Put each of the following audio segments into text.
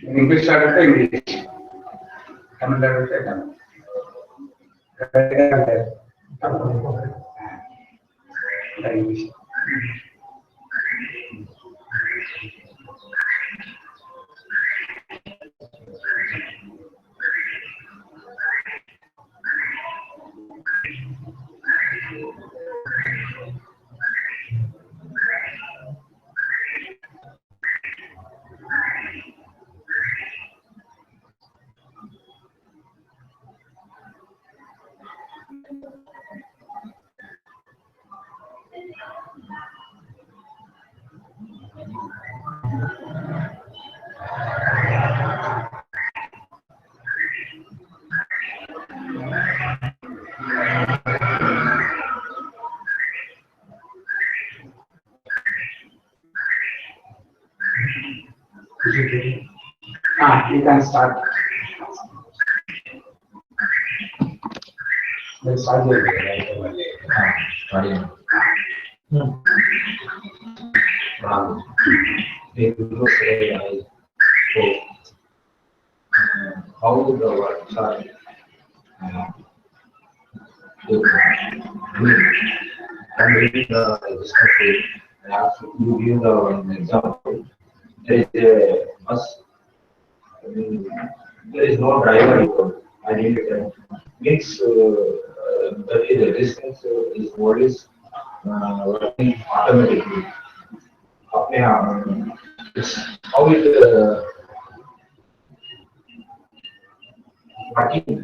English started English. English. You can start. Let's start with how the words are I'm reading the discussion. I have to give the example. There is a bus. There is no driver. I need it. Means the distance is always working automatically. How is working?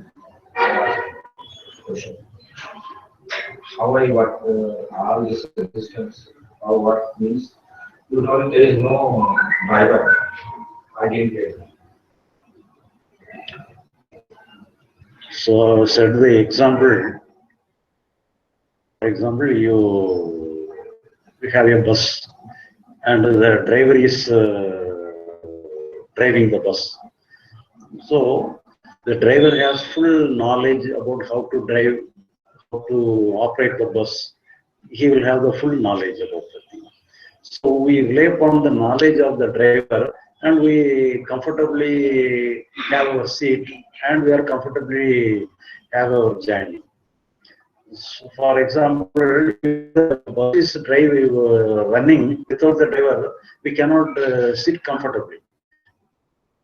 Question. How I work all this distance? How what means? You know there is no driver. I didn't get it. So said the example. For example, you have a bus, and the driver is driving the bus. So the driver has full knowledge about how to drive, how to operate the bus. He will have the full knowledge about the thing. So we rely upon the knowledge of the driver, and we comfortably have our seat, and we are comfortably have our journey. So for example, if the bus is running without the driver, we cannot sit comfortably,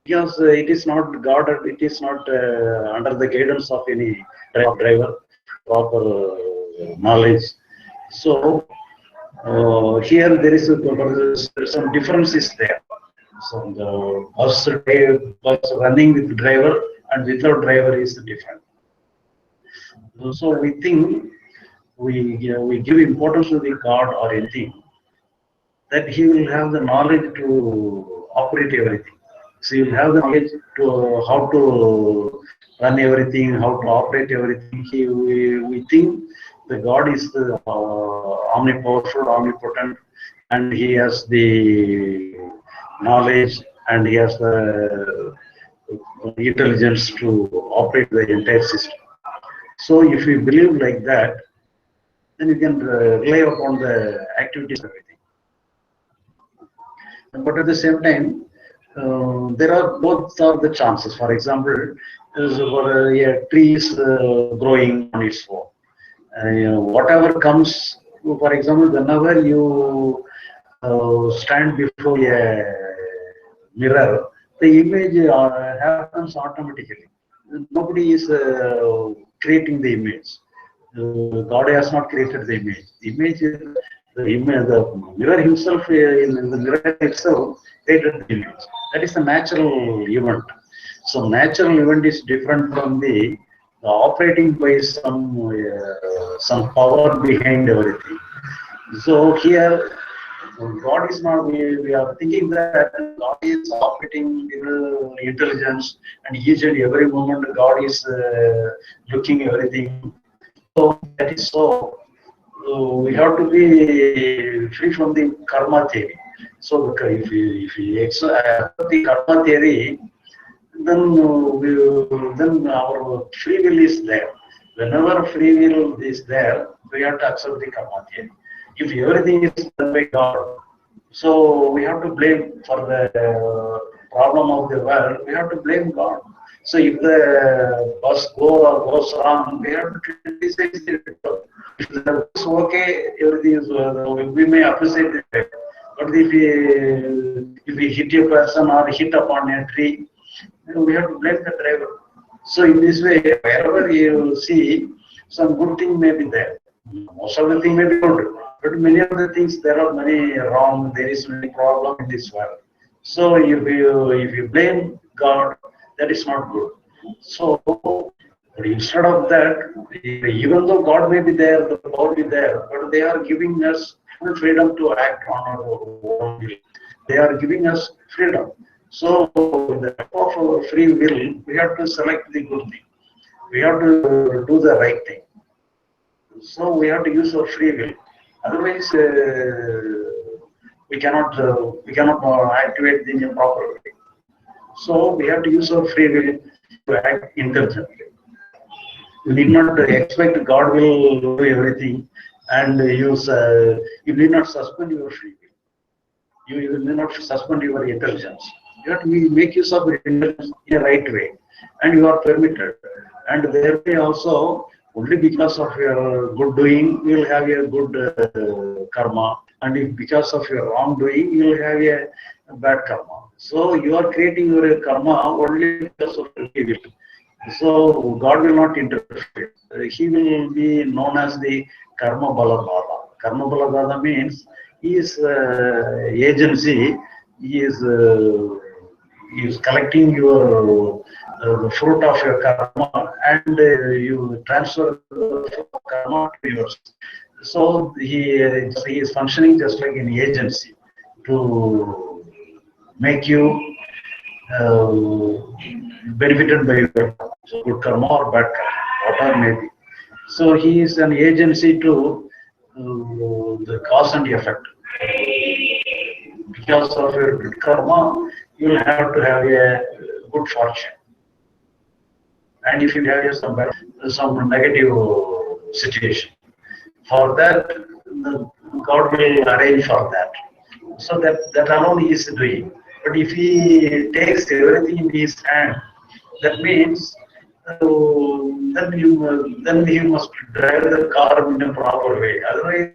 because it is not guarded, it is not under the guidance of any driver, proper knowledge. So here there is some differences there. So the bus running with driver and without driver is different. So we think we give importance to the God or anything, that he will have the knowledge to operate everything. So you will have the knowledge to how to run everything, how to operate everything. We think the God is the omnipowerful, omnipotent, and he has the knowledge and he has the intelligence to operate the entire system. So if you believe like that, then you can rely upon the activities of everything. But at the same time, there are both of the chances. For example, a tree is growing on its own. Whatever comes, for example, whenever you stand before a mirror, the image happens automatically. Nobody is creating the image. God has not created the image. The mirror himself, in the mirror itself, created the image. That is a natural event. So natural event is different from the operating by some power behind everything. So here, God is not. We are thinking that God is operating intelligence, and each and every moment God is looking everything. So that is so. We have to be free from the karma theory. So if we accept the karma theory, then our free will is there. Whenever free will is there, we have to accept the karma theory. If everything is done by God, So we have to blame for the problem of the world. We have to blame God. So if the bus goes wrong, we have to criticize it. If the bus is okay, everything is we may appreciate it. But if we hit a person or hit upon a tree, then we have to blame the driver. So in this way, wherever you see, some good thing may be there. Most of the thing may be good, but many of the things there are many wrong. There is many problem in this world. So if you blame God, that is not good. So but instead of that, even though God may be there, the power be there, but they are giving us full freedom to act on our own will. They are giving us freedom. So in the type of our free will, we have to select the good thing. We have to do the right thing. So we have to use our free will. Otherwise, we cannot activate in a proper way. So we have to use our free will to act intelligently. You need not expect God will do everything, and you need not suspend your free will. You need not suspend your intelligence. You have to make use of your intelligence in a right way, and you are permitted. And thereby also, only because of your good doing, you will have a good karma, and if because of your wrongdoing, you will have a bad karma. So you are creating your karma only because of your free will. So God will not interfere. He will be known as the Karma Baladada. Karma Baladada means he is agency. He is collecting your the fruit of your karma, and you transfer the karma to yours. So he is functioning just like an agency to make you benefited by your good karma or bad karma, whatever may be. So he is an agency to the cause and effect. Because of your good karma, you will have to have a good fortune. And if you have some negative situation, for that, God will arrange for that. So that alone he is doing. But if he takes everything in his hand, that means then he must drive the car in a proper way. Otherwise,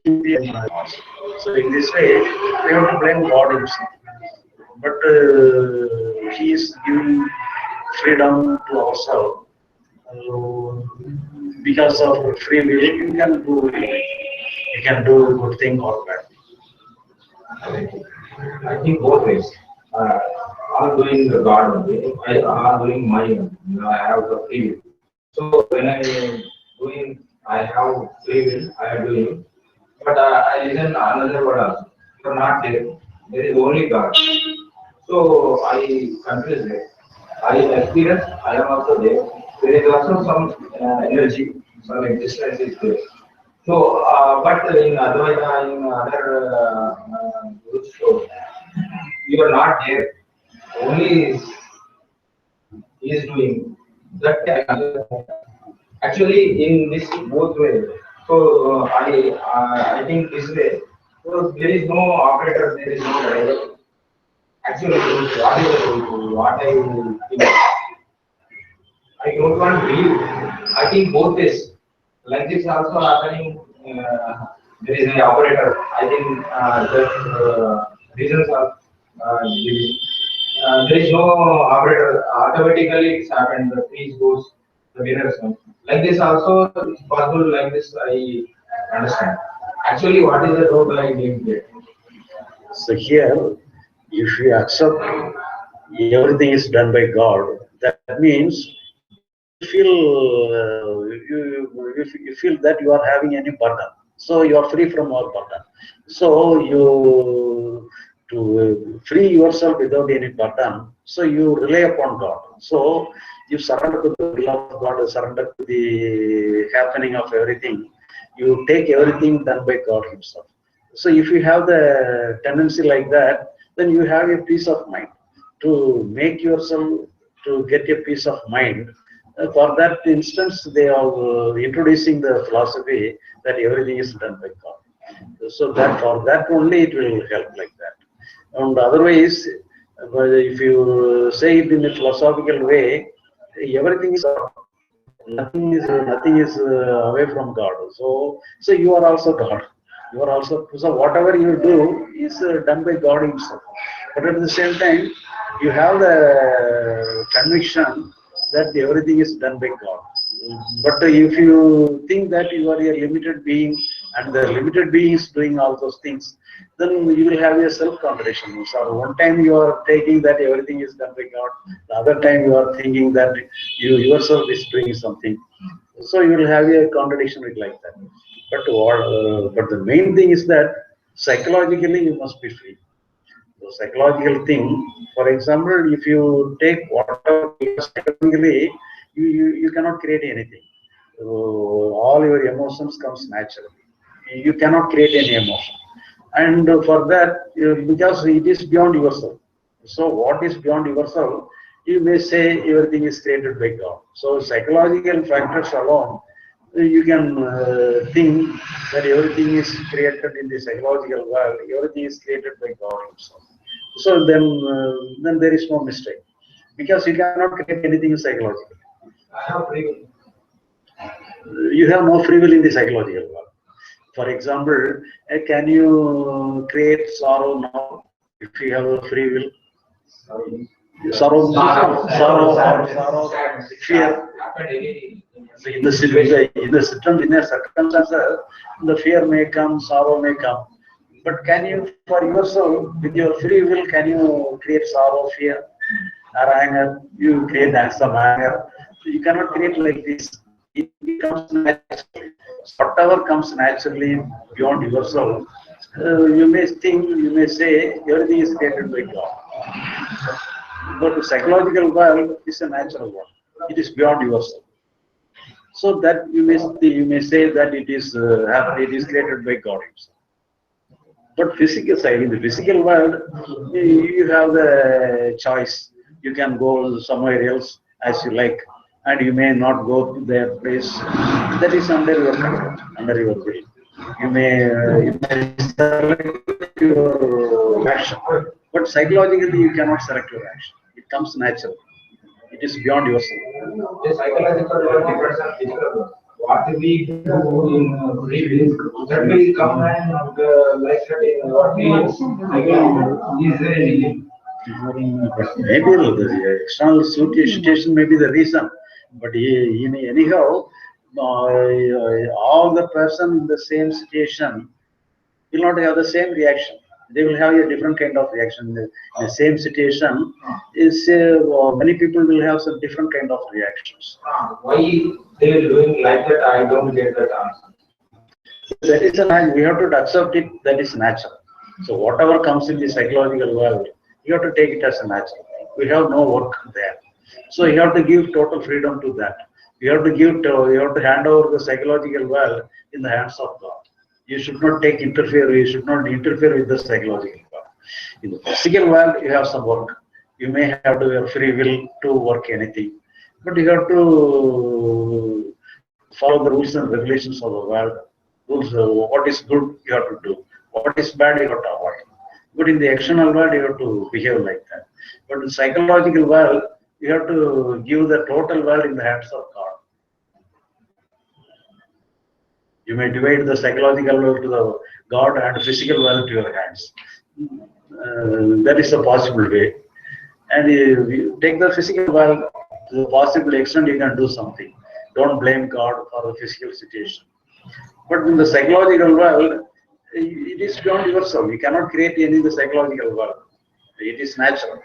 he will be a loss. So in this way, we have to blame God himself. But he is giving freedom to ourselves. Because of free will, you can do good thing or bad. I think both ways. I'm doing the God only. I'm doing my own. I have the free will. So when I have free will. I am doing. But I listen another word also. You're not there. There is only God. So I confuse it. I experience. I am also there. There is also some energy, some existence is there. So, but in Advaita, in other groups, so you are not there. Only he is doing that. Actually, in this both way. So I think this way. So there is no operator. There is no driver. Actually, what I think. I don't want to believe. I think both ways. Like this also happening. There is an operator. I think the reasons are giving. There is no operator. Automatically it's happened. The freeze goes. The winners come. Like this also it's possible. Like this I understand. Actually, what is the road I didn't get? So here, if you accept everything is done by God, that means you feel you feel that you are having any burden. So you are free from all burden. So you to free yourself without any burden. So you rely upon God. So you surrender to the will of God, surrender to the happening of everything. You take everything done by God Himself. So if you have the tendency like that, then you have a peace of mind to make yourself to get a peace of mind. For that instance, they are introducing the philosophy that everything is done by God. So that for that only it will help like that. And otherwise, if you say it in a philosophical way, everything is nothing is away from God. So you are also God. You are also, so whatever you do is done by God Himself. But at the same time, you have the conviction that everything is done by God. But if you think that you are a limited being and the limited being is doing all those things, then you will have a self-contradiction. So one time you are taking that everything is done by God, the other time you are thinking that you yourself is doing something. So you will have a contradiction like that. But the main thing is that psychologically you must be free. The psychological thing, for example, if you take whatever psychologically, you cannot create anything. All your emotions comes naturally. You cannot create any emotion. And for that, because it is beyond yourself. So what is beyond yourself, you may say everything is created by God. So psychological factors alone, you can think that everything is created in the psychological world, everything is created by God Himself. So then there is no mistake, because you cannot create anything psychologically. I have free will. You have no free will in the psychological world. For example, can you create sorrow now if you have a free will? Sorrow, fear. So in the circumstances, the fear may come, sorrow may come. But can you, for yourself, with your free will, can you create sorrow, fear, or anger? You create some anger. So you cannot create like this. It comes naturally. Whatever comes naturally beyond yourself, you may think, you may say, everything is created by God. But the psychological world is a natural one. It is beyond yourself. So that you may say that it is created by God Himself. But physical side, in the physical world, you have the choice. You can go somewhere else as you like, and you may not go to their place. That is under your control, under your will. You may select your action, but psychologically you cannot select your action. It comes natural. It is beyond yourself. The psychological world depends on physical world. What we do in free will, that will come and like that in what we is there any Maybe the external situation may be the reason, but anyhow, all the person in the same situation will not have the same reaction. They will have a different kind of reaction. The same situation is many people will have some different kind of reactions. why they are doing like that? I don't get that answer. That is we have to accept it. That is natural. So whatever comes in the psychological world, you have to take it as a natural. We have no work there. So you have to give total freedom to that. You have to hand over the psychological world in the hands of God. You should not interfere. You should not interfere with the psychological world. In the physical world, you have some work. You may have to have free will to work anything, but you have to follow the rules and regulations of the world. Rules. What is good, you have to do. What is bad, you have to avoid. But in the external world, you have to behave like that. But in the psychological world, you have to give the total world in the hands of God. You may divide the psychological world to the God and physical world to your hands. That is a possible way. And if you take the physical world to the possible extent, you can do something. Don't blame God for the physical situation. But in the psychological world, it is beyond yourself. You cannot create any in the psychological world. It is natural.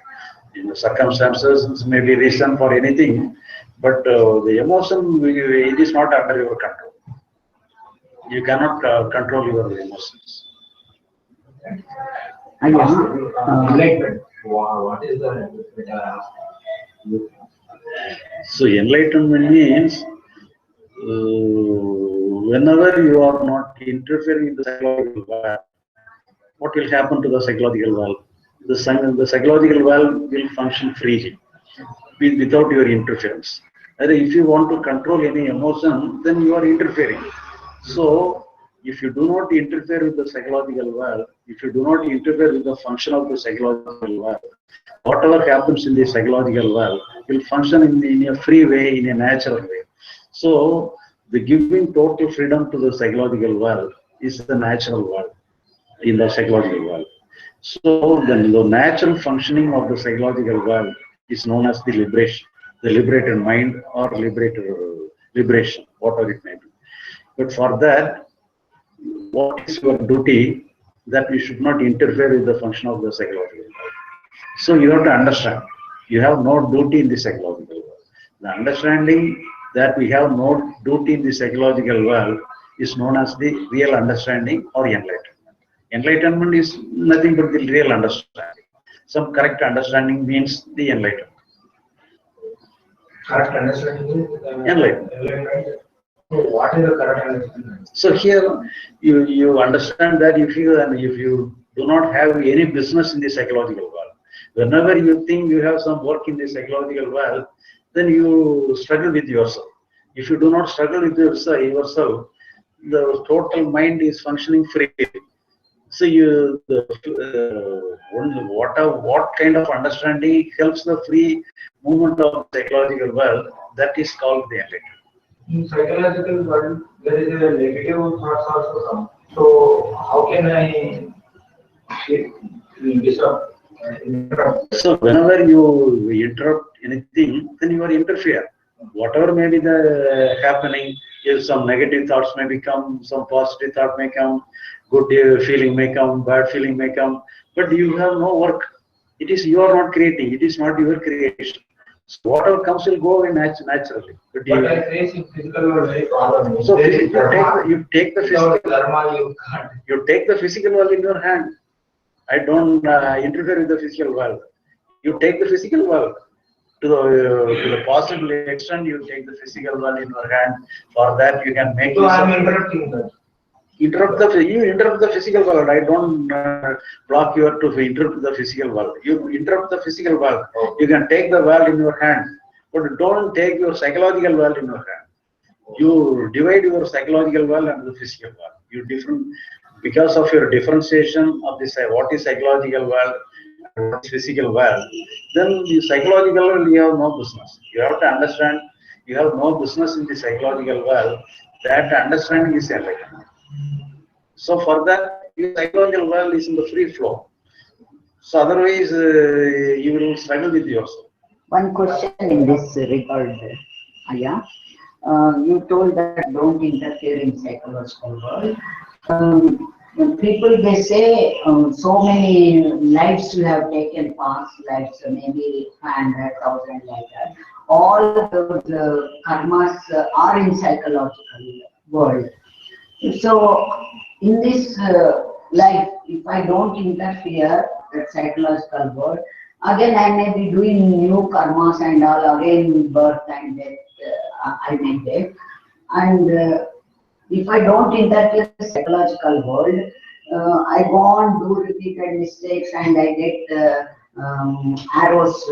In the circumstances may be reason for anything, but the emotion, it is not under your control. You cannot control your emotions. Enlightenment. What is the So enlightenment means whenever you are not interfering in the psychological world, what will happen to the psychological world? The psychological world will function freely without your interference. And if you want to control any emotion, then you are interfering. So if you do not interfere with the psychological world, if you do not interfere with the function of the psychological world, whatever happens in the psychological world will function in a free way, in a natural way. So the giving total freedom to the psychological world is the natural world in the psychological world. So then the natural functioning of the psychological world is known as the liberation, the liberated mind or liberation, whatever it may be. But for that, what is your duty? That we should not interfere with the function of the psychological world. So you have to understand, you have no duty in the psychological world. The understanding that we have no duty in the psychological world is known as the real understanding or enlightenment. Enlightenment is nothing but the real understanding. Some correct understanding means the enlightenment. Correct understanding is Enlightenment. So what is the correct understanding? So here you understand that if you do not have any business in the psychological world, whenever you think you have some work in the psychological world, then you struggle with yourself. If you do not struggle with yourself, the total mind is functioning freely. So what kind of understanding helps the free movement of psychological world, that is called the enlightenment. In psychological world, there is a negative thoughts also come. So how can I interrupt? So whenever you interrupt anything, then you are interfere. Whatever may be the happening, if some negative thoughts may become, some positive thought may come, good feeling may come, bad feeling may come, but you have no work. It is you are not creating. It is not your creation. So whatever comes will go away naturally. But I face in physical world very problem. So you take the physical. Dharma, you can't. You take the physical world in your hand. I don't interfere with the physical world. You take the physical world to the possible extent. You take the physical world in your hand. For that, you can make. So I am interrupting that. You interrupt the physical world. I don't block you to interrupt the physical world. You interrupt the physical world. Okay. You can take the world in your hand, but don't take your psychological world in your hand. You divide your psychological world and the physical world. You different because of your differentiation of this what is psychological world and what is physical world. Then the psychological world you have no business. You have to understand you have no business in the psychological world. That understanding is enlightenment. So for that, your psychological world is in the free flow. So otherwise, you will struggle with yourself. One question in this regard, Aya. You told that don't interfere in psychological world. People they say so many lives you have taken, past lives, maybe 500,000 like that. All those karmas are in psychological world. So in this life, if I don't interfere with psychological world, again I may be doing new karmas and all, again birth and death I may get. And if I don't interfere with psychological world, I go on do repeated mistakes and I get arrows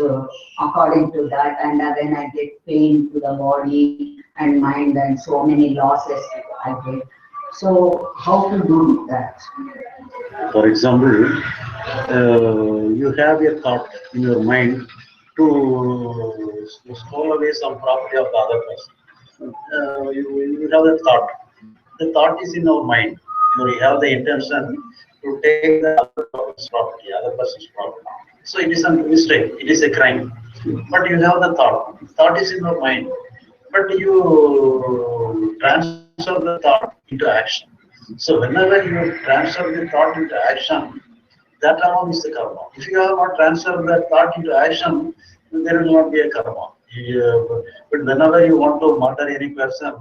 according to that, and again I get pain to the body and mind and so many losses I get. So how to do that? For example, you have a thought in your mind to stole away some property of the other person. You have a thought. The thought is in our mind. You have the intention to take the other person's property. So it is a mistake. It is a crime. But you have the thought. Thought is in your mind. But you transfer the thought into action. So whenever you transfer the thought into action, that alone is the karma. If you have not transferred that thought into action, then there will not be a karma. But whenever you want to murder any person,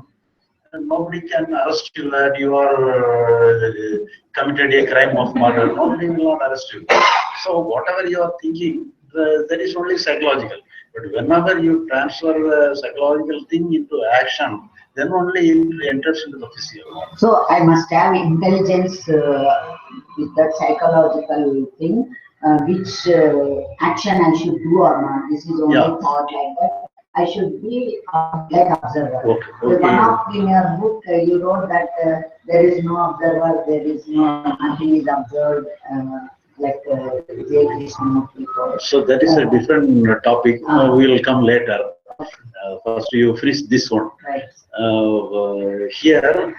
nobody can arrest you that you are committed a crime of murder. Nobody will not arrest you. So whatever you are thinking, that is only psychological. But whenever you transfer the psychological thing into action, then only it enters into the physical. So I must have intelligence with that psychological thing, which action I should do or not. This is only thought like that. I should be like observer. Okay. One of in your book you wrote that there is no observer, there is no, nothing is observed, like J. Krishnamurti told. So that is a different topic. We will come later. First, you finish this one. Right. Here,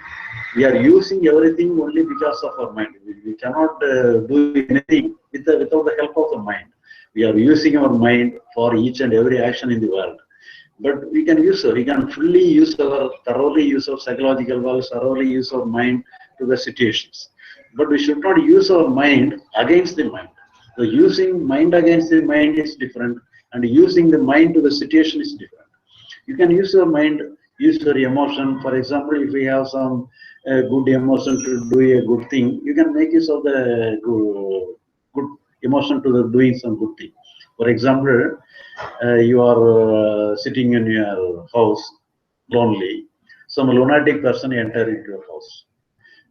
we are using everything only because of our mind. We cannot do anything without the help of the mind. We are using our mind for each and every action in the world. But we can thoroughly use our psychological world, thoroughly use our mind to the situations. But we should not use our mind against the mind. So using mind against the mind is different, and using the mind to the situation is different. You can use your mind, use your emotion. For example, if we have some good emotion to do a good thing, you can make use of the good emotion to the doing some good thing. For example, you are sitting in your house lonely. Some lunatic person enter into your house.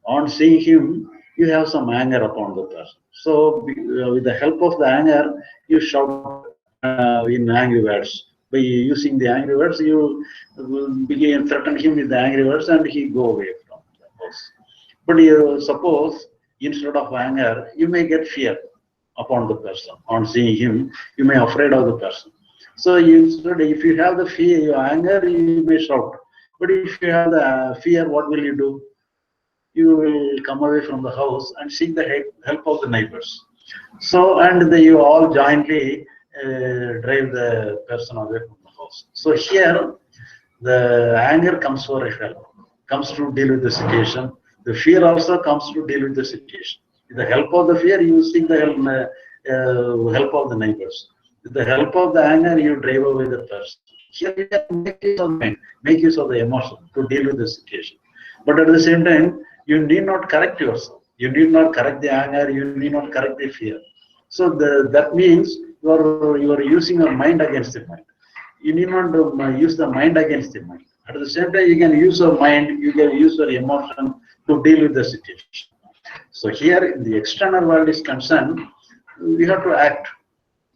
On seeing him, you have some anger upon the person. So, with the help of the anger, you shout in angry words. By using the angry words, you begin threaten him with the angry words, and he go away from the house. But you suppose instead of anger, you may get fear upon the person. On seeing him, you may afraid of the person. So instead, if you have the fear, your anger, you may shout. But if you have the fear, what will you do? You will come away from the house and seek the help of the neighbors. So, and you all jointly drive the person away from the house. So here, the anger comes for help, comes to deal with the situation. The fear also comes to deal with the situation. With the help of the fear, you seek the help of the neighbors. With the help of the anger, you drive away the person. Here you can make use of the mind, make use of the emotion to deal with the situation. But at the same time, you need not correct yourself. You need not correct the anger. You need not correct the fear. So that means you are using your mind against the mind. You need not use the mind against the mind. At the same time, you can use your mind. You can use your emotion to deal with the situation. So here, the external world is concerned. We have to act.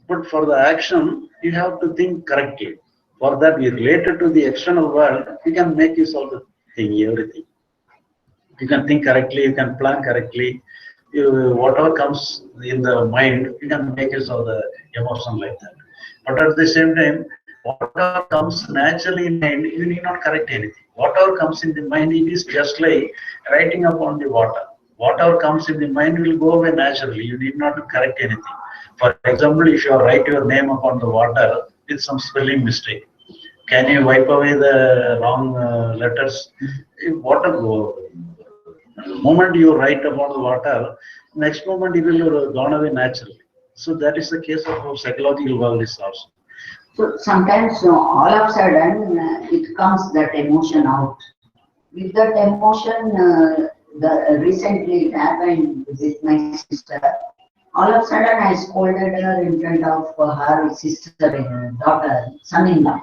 But for the action, you have to think correctly. For that, we related to the external world, you can make use of the thing, everything. You can think correctly, you can plan correctly. Whatever comes in the mind, you can make use of the emotion like that. But at the same time, whatever comes naturally in mind, you need not correct anything. Whatever comes in the mind, it is just like writing upon the water. Whatever comes in the mind will go away naturally. You need not correct anything. For example, if you write your name upon the water with some spelling mistake, can you wipe away the wrong letters? The moment you write upon the water, next moment it will gone away naturally. So that is the case of our psychological world is also. So sometimes all of a sudden it comes that emotion out. With that emotion, recently it happened with my sister. All of a sudden I scolded her in front of her sister, daughter, son-in-law.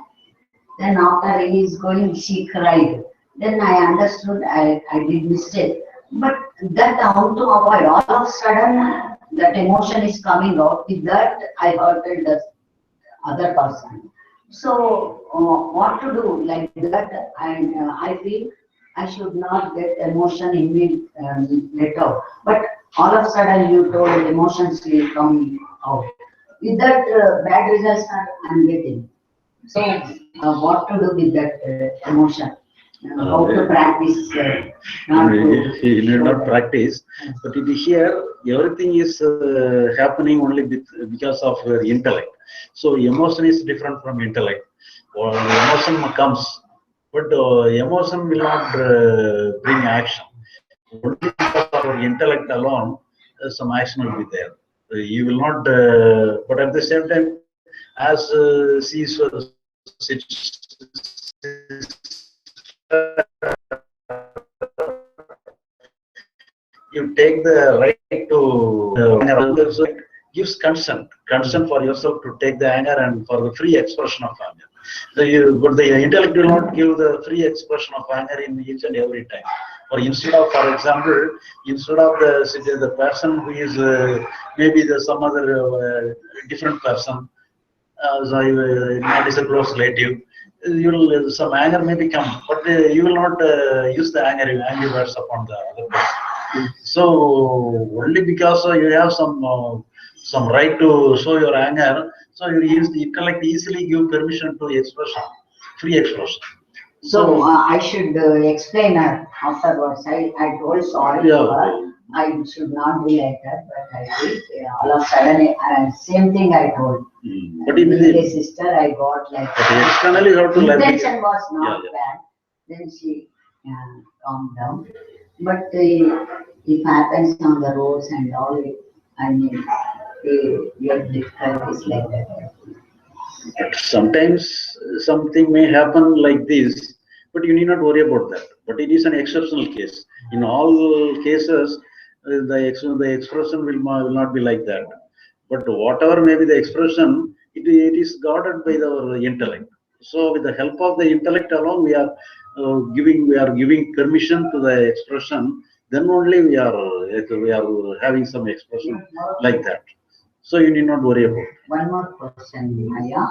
Then after he is going, she cried. Then I understood I did mistake. But that how to avoid? All of a sudden that emotion is coming out. With that I hurted the other person. So what to do like that? And I feel I should not get emotion in me let out. But all of a sudden you told emotions will come out. With that bad results I'm getting. So what to do with that emotion? How to practice? You need not practice, but here everything is happening only because of intellect. So emotion is different from intellect. Or emotion comes, but emotion will not bring action. Only because of our intellect alone, some action will be there. You will not, but at the same time, as you take the right to so it gives consent for yourself to take the anger and for the free expression of anger. But the intellect will not give the free expression of anger in each and every time. Or instead of, for example, instead of the person who is maybe some other different person, not is a close relative, you will some anger may become, but you will not use the angry words upon the other person. So only because you have some right to show your anger, so you use the intellect easily give permission to expression, free expression. So I should explain her afterwards. I told sorry to her. I should not be like that, but I did. All of a sudden, same thing I told. But even the sister, I got like but externally you have to intention was not bad. Then she calmed down. But it happens on the roads and all. I mean, your difficulties like that. But sometimes something may happen like this, but you need not worry about that. But it is an exceptional case. In all cases, the expression will not be like that. But whatever may be the expression, it is guarded by our intellect. So with the help of the intellect alone, we are giving permission to the expression. Then only we are having some expression like that. So you need not worry about it. One more question, Maya.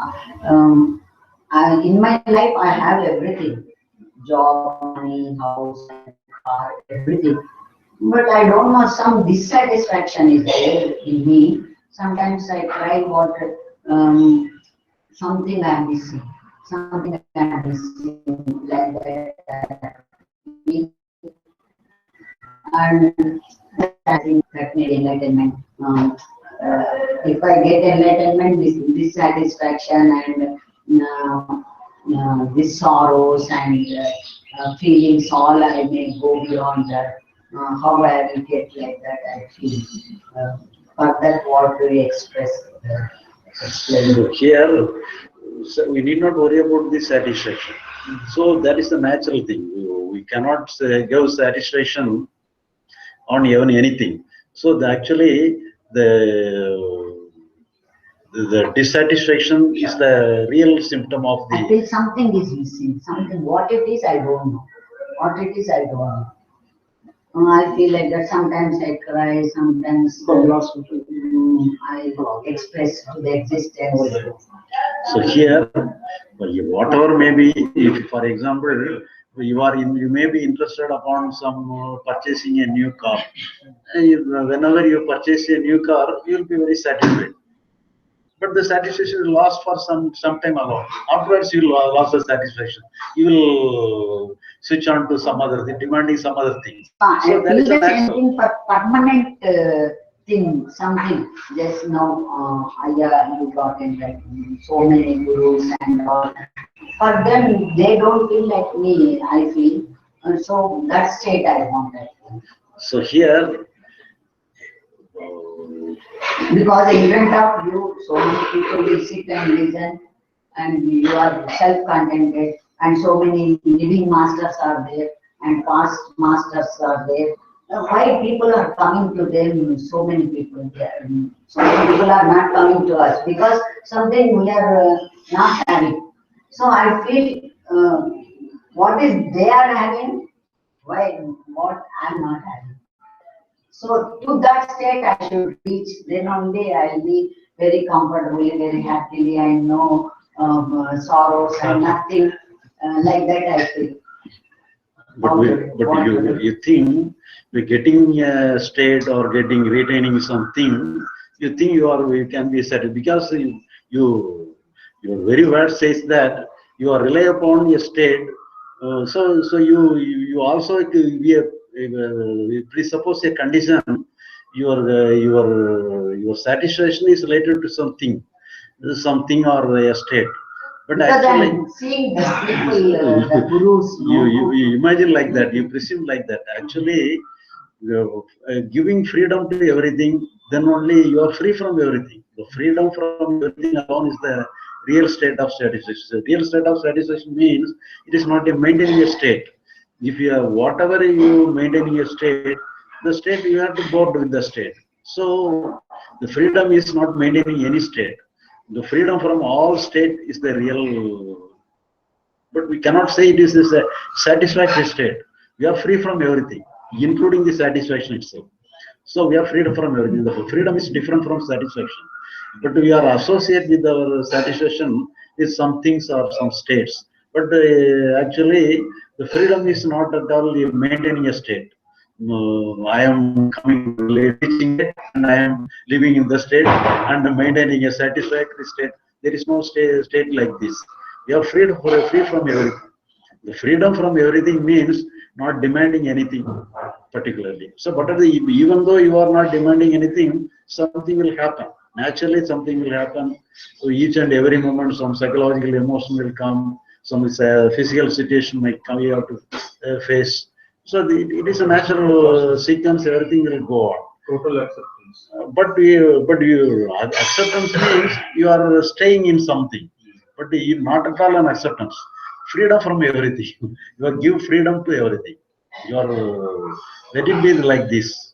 In my life, I have everything: job, money, house, car, everything. But I don't know, some dissatisfaction is there in me. Sometimes I try what something I'm missing, something I'm missing like that. And I think that need enlightenment. If I get enlightenment, this dissatisfaction and this sorrows and feelings, all I may go beyond that. How I will get like that, I feel. But that what we express. So here, so we need not worry about the satisfaction. So that is the natural thing. We cannot give satisfaction on even anything. So actually, the dissatisfaction is the real symptom of the. I feel something is missing. Something. What it is, I don't know. What it is, I don't know. I feel like that sometimes I cry, sometimes I express to the existence. So here, whatever may be, if for example, you may be interested upon some purchasing a new car. Whenever you purchase a new car, you will be very satisfied. But the satisfaction will last for some time alone. Afterwards, you will lose the satisfaction. You will switch on to some other thing, demanding some other things. So that is something permanent thing, something. Just now, you got in like so many gurus and all. For them, they don't feel like me, I feel. So that state I wanted. So here, because in front of you, so many people will sit and listen, and you are self-contented, and so many living masters are there, and past masters are there. Why people are coming to them? So many people there. So many people are not coming to us because something we are not having. So I feel what is they are having, why what I'm not having. So to that state I should reach, then only I'll be very comfortably, very happily, and no sorrows and nothing like that I feel. But you think we're getting a state or retaining something, you think you can be satisfied because your very word says that you are rely upon a state. So you also we presuppose a condition. Your satisfaction is related to something or a state. But because actually, I'm seeing the people, the gurus. You imagine like that. You presume like that. Actually, giving freedom to everything, then only you are free from everything. The freedom from everything alone is the real state of satisfaction. The real state of satisfaction means it is not a maintaining a state. If you are whatever you maintaining a state, the state you have to board with the state. So the freedom is not maintaining any state. The freedom from all state is the real. But we cannot say it is a satisfactory state. We are free from everything, including the satisfaction itself. So we are freedom from everything. The freedom is different from satisfaction. But we are associated with our satisfaction with some things or some states. But actually, the freedom is not at all maintaining a state. I am coming, reaching it, and I am living in the state and maintaining a satisfactory state. There is no state like this. You are free from everything. The freedom from everything means not demanding anything particularly. So, but even though you are not demanding anything, something will happen. Naturally, something will happen. So each and every moment, some psychological emotion will come, some physical situation might come, you have to face. So it is a natural sequence. Everything will go on. Total acceptance. But acceptance means you are staying in something, but not at all an acceptance. Freedom from everything. You are give freedom to everything. You are let it be like this.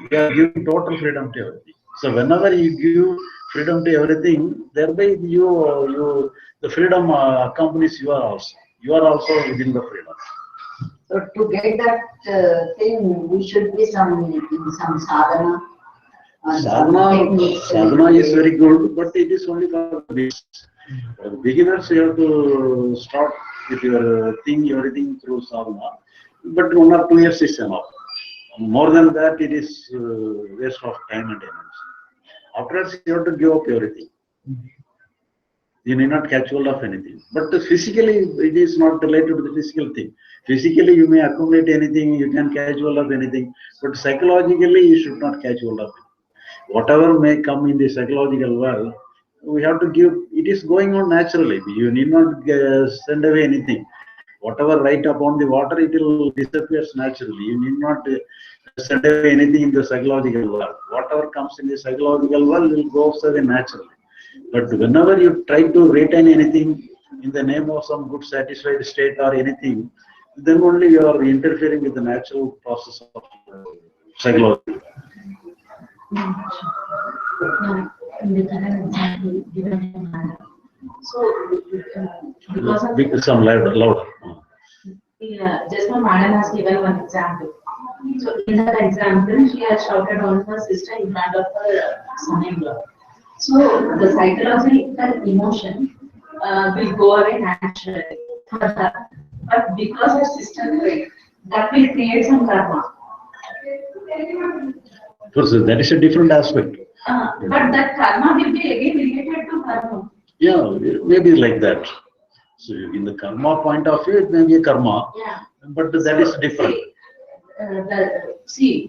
You are giving total freedom to everything. So whenever you give freedom to everything, thereby the freedom accompanies you are also. You are also within the freedom. So to get that thing, we should be in some sadhana. Sadhana is very good, but it is only for beginners. For the beginners, you have to start with your everything through sadhana. But 1 or 2 years is enough. More than that, it is waste of time and energy. Afterwards, you have to give up everything. You need not catch hold of anything. But physically, it is not related to the physical thing. Physically, you may accumulate anything, you can catch hold of anything. But psychologically, you should not catch hold of it. Whatever may come in the psychological world, we have to give. It is going on naturally. You need not send away anything. Whatever write upon the water, it will disappear naturally. You need not send away anything in the psychological world. Whatever comes in the psychological world will go away naturally. But whenever you try to retain anything in the name of some good satisfied state or anything, then only you are interfering with the natural process of psychology. So, because of Because some louder. yeah, just now Madam has given one example. So in that example, she has shouted on her sister in front of her son-in-law. So the psychological emotion will go away naturally for her. But because her sister quit, that will create some karma. So that is a different aspect. But that karma will be again related to karma. Yeah, maybe like that. So in the karma point of view, it may be a karma, Yeah. but that is different. The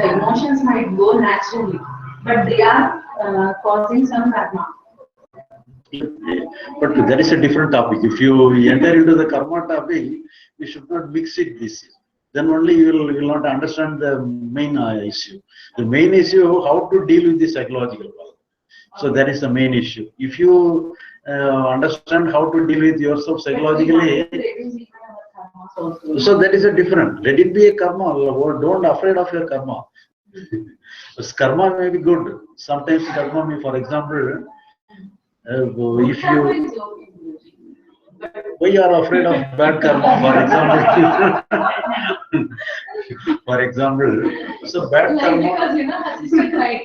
emotions might go naturally, but they are causing some karma. But that is a different topic. If you enter into the karma topic, you should not mix it this. Then only you will not understand the main issue. The main issue, how to deal with the psychological world. So that is the main issue. If you understand how to deal with yourself psychologically, so that is a different. Let it be a karma. Don't afraid of your karma. Karma may be good. Sometimes karma may, for example, if you, why you are afraid of bad karma, for example, so bad karma. Because her sister cried.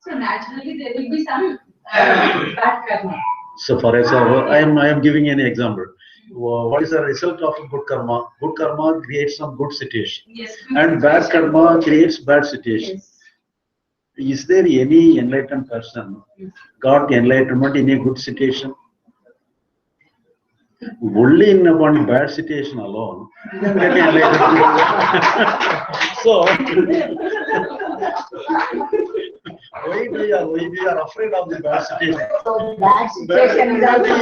So naturally there will be some bad karma. So for example, I am giving an example. What is the result of good karma? Good karma creates some good situation. Yes. And bad karma creates bad situation. Yes. Is there any enlightened person got enlightenment in a good situation? Only in one bad situation alone, then get enlightenment. So, why we are afraid of the bad situation? So bad situation is also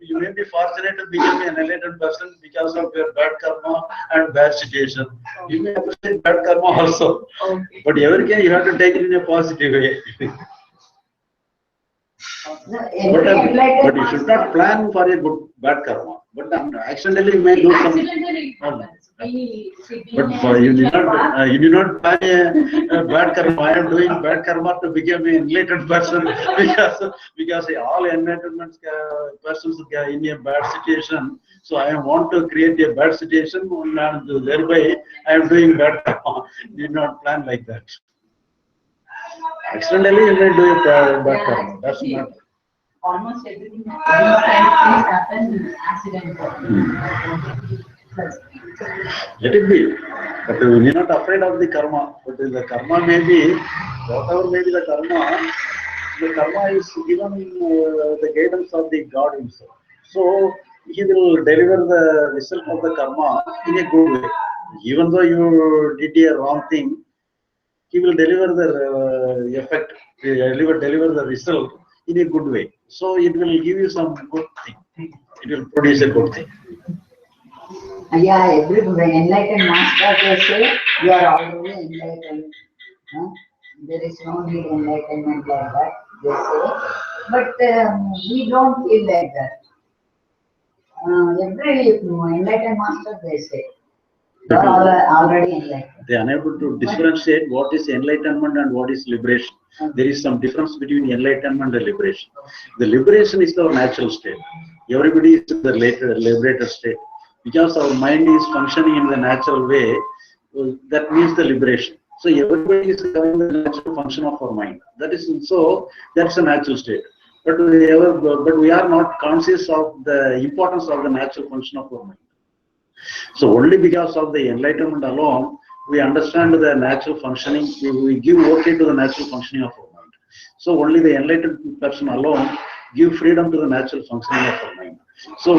You may be fortunate to become an enlightened person because of your bad karma and bad situation. You may appreciate bad karma also. Okay. But everything you have to take it in a positive way. But you should not plan for a good bad karma. But accidentally you may do some. Accidentally it happens. But you did not plan a bad karma. I am doing bad karma to become an enlightened person because all enlightenment persons are in a bad situation. So I want to create a bad situation and thereby I am doing bad karma. You did not plan like that. Accidentally you may do a bad karma. That's not. almost everything, these kind of things happen accidentally. Let it be. But we are not afraid of the karma. But the karma may be, whatever may be the karma is given the guidance of the God himself. So he will deliver the result of the karma in a good way. Even though you did a wrong thing, he will deliver the effect, deliver the result in a good way. So it will give you some good thing. It will produce a good thing. Yeah, everybody, enlightened master, they say, you are already enlightened. Huh? There is no need enlightenment like that, they say. But we don't feel like that. Every enlightened master, they say, you are already enlightened. They are unable to differentiate what is enlightenment and what is liberation. There is some difference between enlightenment and liberation. The liberation is our natural state. Everybody is in the liberated state. Because our mind is functioning in the natural way, that means the liberation. So everybody is having the natural function of our mind. That is so. That's a natural state. But we are not conscious of the importance of the natural function of our mind. So only because of the enlightenment alone, we understand the natural functioning. We give okay to the natural functioning of our mind. So only the enlightened person alone give freedom to the natural functioning of our mind. So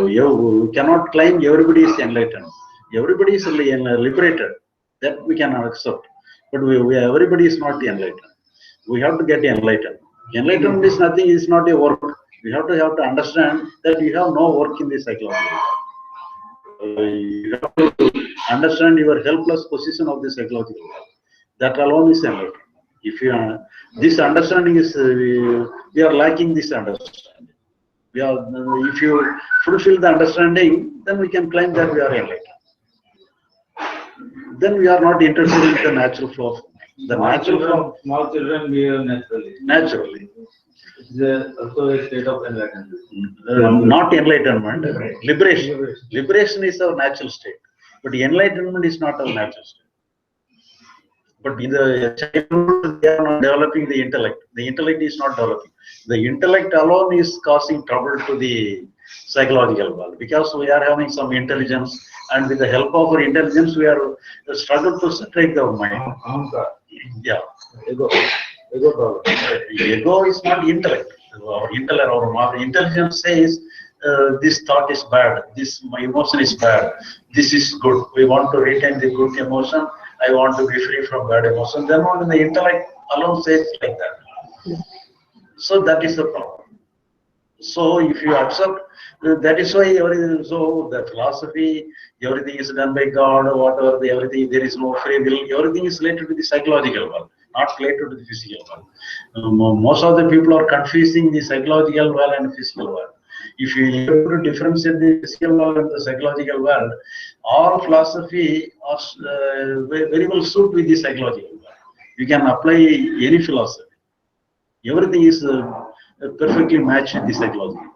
we cannot claim everybody is enlightened. Everybody is liberated. That we cannot accept. But everybody is not enlightened. We have to get enlightened. Enlightenment is nothing. Is not a work. We have to understand that you have no work in this psychology. You have to understand your helpless position of the psychological world. That alone is enlightenment. If you are, this understanding is we are lacking this understanding. If you fulfill the understanding, then we can claim that we are enlightened. Then we are not interested in the natural flow. The natural flow. Small children behave naturally. Naturally. It's also a state of enlightenment. Not enlightenment, liberation. Liberation is our natural state, but enlightenment is not our natural state. But in the childhood, they are not developing the intellect. The intellect is not developing. The intellect alone is causing trouble to the psychological world because we are having some intelligence, and with the help of our intelligence, we are struggle to separate our mind. Yeah. Ego problem. Ego is not intellect. Our intelligence says this thought is bad, this my emotion is bad, this is good. We want to retain the good emotion. I want to be free from bad emotion. Then only the intellect alone says like that. So that is the problem. So if you accept, that is why so the philosophy, everything is done by God or whatever, everything, there is no free will, everything is related to the psychological world, not related to the physical world. Most of the people are confusing the psychological world and physical world. If you able to differentiate the physical world and the psychological world, all philosophy are very well suit with the psychological world. You can apply any philosophy. Everything is perfectly matched with the psychological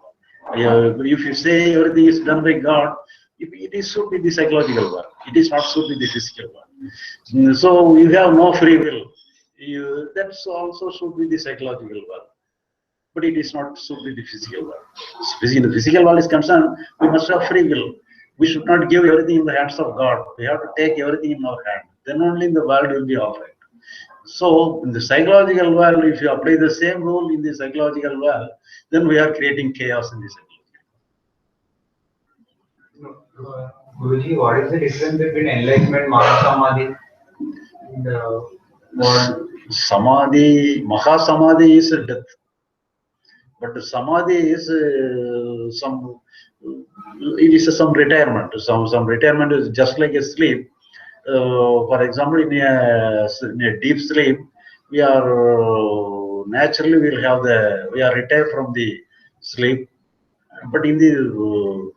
world. If you say everything is done by God, it is suit with the psychological world. It is not suit with the physical world. So you have no free will. That's also suit with the psychological world. But it is not suit with the physical world. In the physical world is concerned, we must have free will. We should not give everything in the hands of God. We have to take everything in our hand. Then only the world will be all right. So in the psychological world, if you apply the same rule in the psychological world, then we are creating chaos in the psychological world. Guruji, what is the difference between enlightenment and Mahasamadhi in the world? Samadhi, Mahasamadhi is a death. But Samadhi is it is some retirement. Some retirement is just like a sleep. For example, in a deep sleep, we are naturally we are retired from the sleep. But in the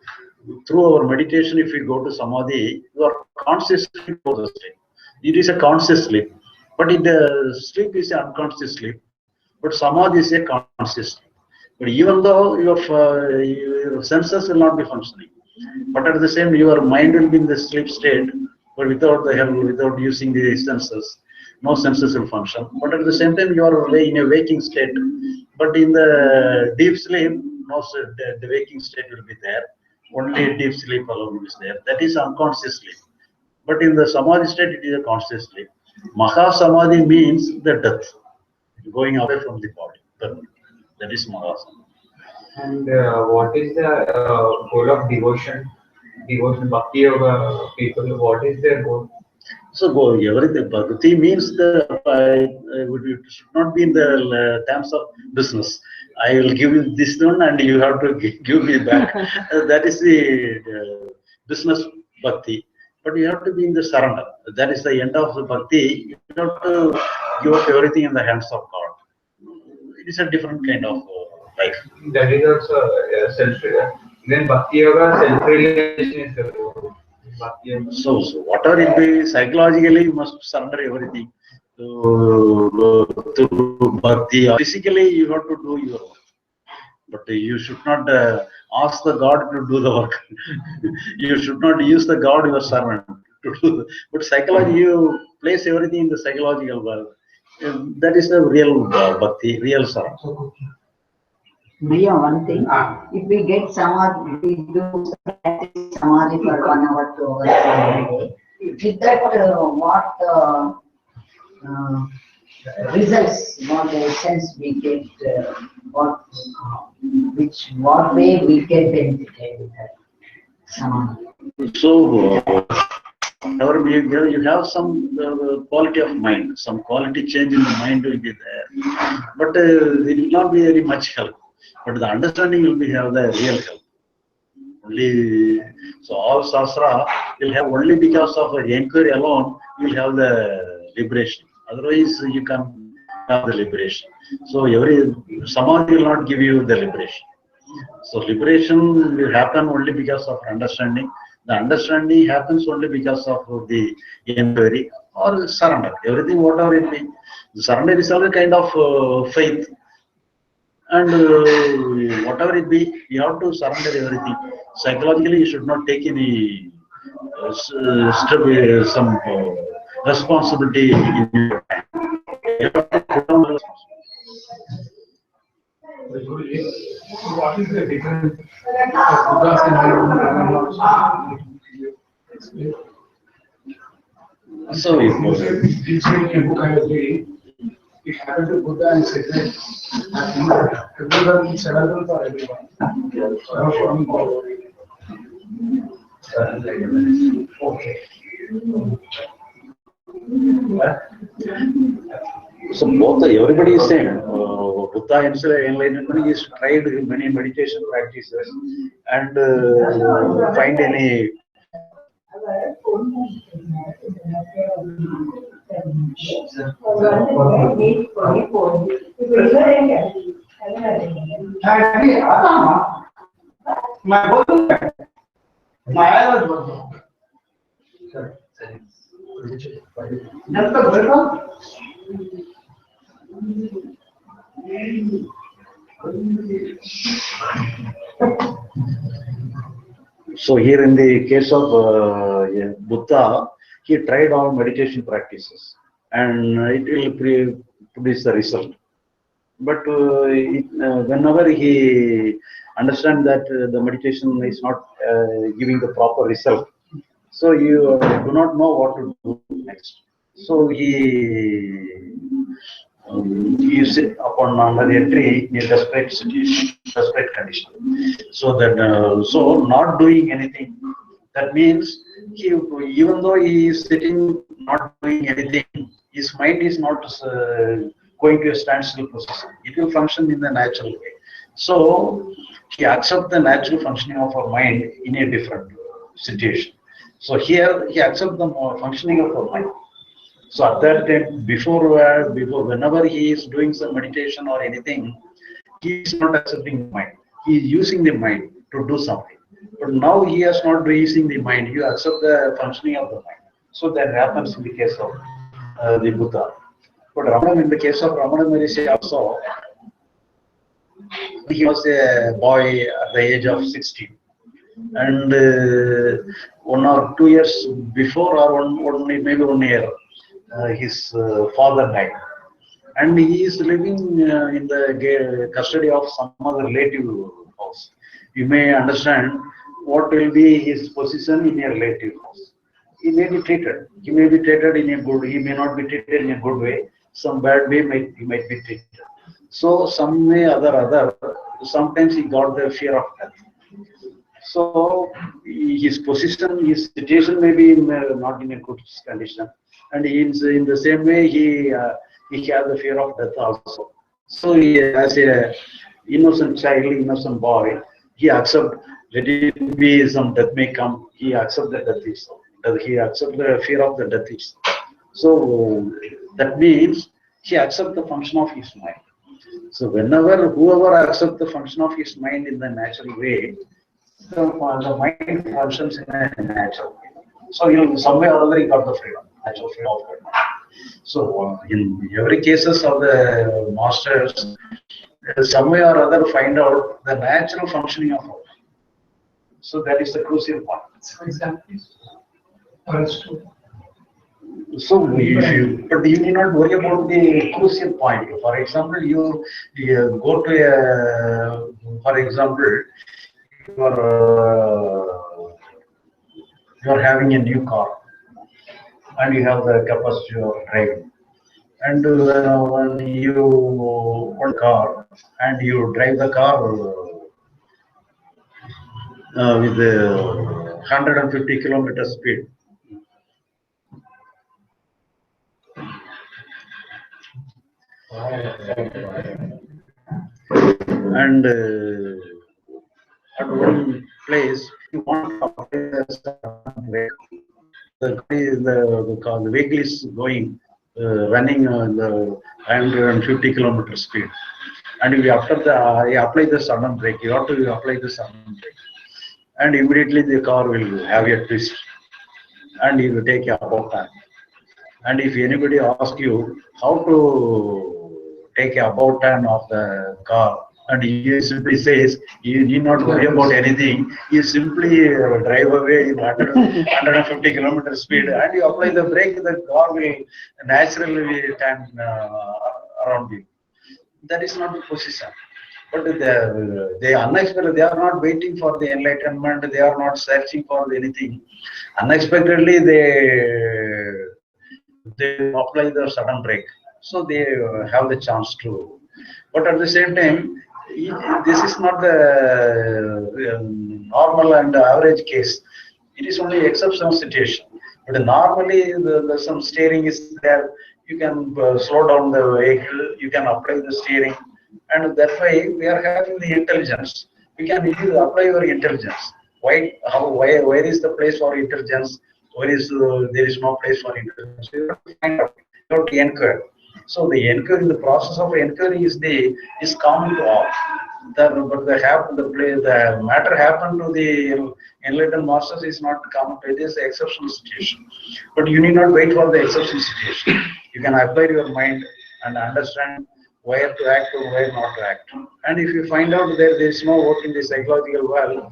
through our meditation, if we go to Samadhi, you are consciously for the sleep. It is a conscious sleep, but in the sleep is an unconscious sleep. But Samadhi is a conscious sleep. But even though your senses will not be functioning, but at the same time your mind will be in the sleep state, but without using the senses, no senses will function. But at the same time you are in a waking state. But in the deep sleep, no, the waking state will be there. Only deep sleep alone is there. That is unconscious sleep. But in the samadhi state, it is a conscious sleep. Maha samadhi means the death, going away from the body. That is Maha samadhi. And what is the goal of devotion? Devotion, bhakti yoga people, what is their goal? So go everything. Bhakti means it should not be in the terms of business. I will give you this one and you have to give me back. That is the business bhakti. But you have to be in the surrender. That is the end of the bhakti. You have to give up everything in the hands of God. It is a different kind of life. That is also self. Then bhakti yoga, self-realization is the goal. So whatever it be, psychologically you must surrender everything to bhakti. Physically you have to do your work, but you should not ask the God to do the work. You should not use the God your servant to do. But psychology, you place everything in the psychological world. That is the real bhakti, real surrender. Bhaiya, one thing, if we get samadhi, we do samadhi for 1 hour, 2 hours every day. With that, what results, what the essence we get, what way we get benefited with that samadhi? So, you have some quality of mind, some quality change in the mind will be there, but it will not be very much help. But the understanding will have the real help. Only so all sastra will have only because of inquiry alone you will have the liberation. Otherwise you can have the liberation. So every samadhi will not give you the liberation. So liberation will happen only because of understanding. The understanding happens only because of the inquiry or surrender. Everything, whatever it be, the surrender is also a kind of faith. And whatever it be, you have to surrender everything. Psychologically, you should not take any some responsibility in your time. You have to put down the responsibility. What is the difference between Buddha's and So it happened to Buddha and said that everyone is available for everyone. Okay. So both everybody is saying Buddha himself enlightenment is tried many meditation practices and find any. So here in the case of Buddha, he tried all meditation practices and it will produce the result. But whenever he understands that the meditation is not giving the proper result, so you do not know what to do next. So he sit upon under a tree in a desperate situation, desperate condition. So that so not doing anything. That means even though he is sitting not doing anything, his mind is not going to a standstill process. It will function in the natural way. So he accepts the natural functioning of our mind in a different situation. So here he accepts the functioning of our mind. So at that time, before whenever he is doing some meditation or anything, he is not accepting the mind. He is using the mind to do something. But now he is not using the mind. He accepts the functioning of the mind. So that happens in the case of the Buddha. But Ramana, in the case of Ramana Maharishi also, he was a boy at the age of 16. And 1 or 2 years before, or maybe 1 year, his father died. and he is living in the custody of some other relative house. You may understand what will be his position in a relative house. He may be treated. He may be treated in a good. He may not be treated in a good way. Some bad way he might be treated. So some way other. Sometimes he got the fear of death. So his position, his situation may be not in a good condition, and in the same way he has the fear of death also. So he, as a innocent child, innocent boy, he accept, let it be some death may come, he accept the death is, he accept the fear of the death is. So that means he accept the function of his mind. So whoever accept the function of his mind in the natural way, the mind functions in a natural way. So in some way or other he got the freedom, natural freedom of the mind. So in every cases of the masters, some way or other find out the natural functioning of our mind. So that is the crucial point. For example, so but you need not worry about the crucial point. For example, you go to a, for example, you are having a new car and you have the capacity of driving. And when you own a car and you drive the car with 150 kilometer speed, and at one place you want to apply the vehicle is going running the 150 kilometer speed, and you after the apply the sudden brake, you have to apply the sudden brake, and immediately the car will have a twist and you will take a about time. And if anybody asks you how to take a about time of the car, and he simply says, you need not worry about anything, you simply drive away in 150 kilometer speed and you apply the brake, the car will naturally turn around you. That is not the position. But they unexpectedly, they are not waiting for the enlightenment, they are not searching for anything. Unexpectedly, they apply the sudden brake. So they have the chance to. But at the same time, this is not the normal and average case. It is only exceptional situation. But normally, some steering is there. You can slow down the vehicle. You can apply the steering, and that way we are having the intelligence. We can apply your intelligence. Where is the place for intelligence? Where is there is no place for intelligence? You have to find out. You have to inquire. So the inquiry, the process of inquiry is common to all. But the matter happened to the enlightened masters is not common. It is an exceptional situation. But you need not wait for the exceptional situation. You can apply your mind and understand where to act or where not to act. And if you find out that there is no work in the psychological world,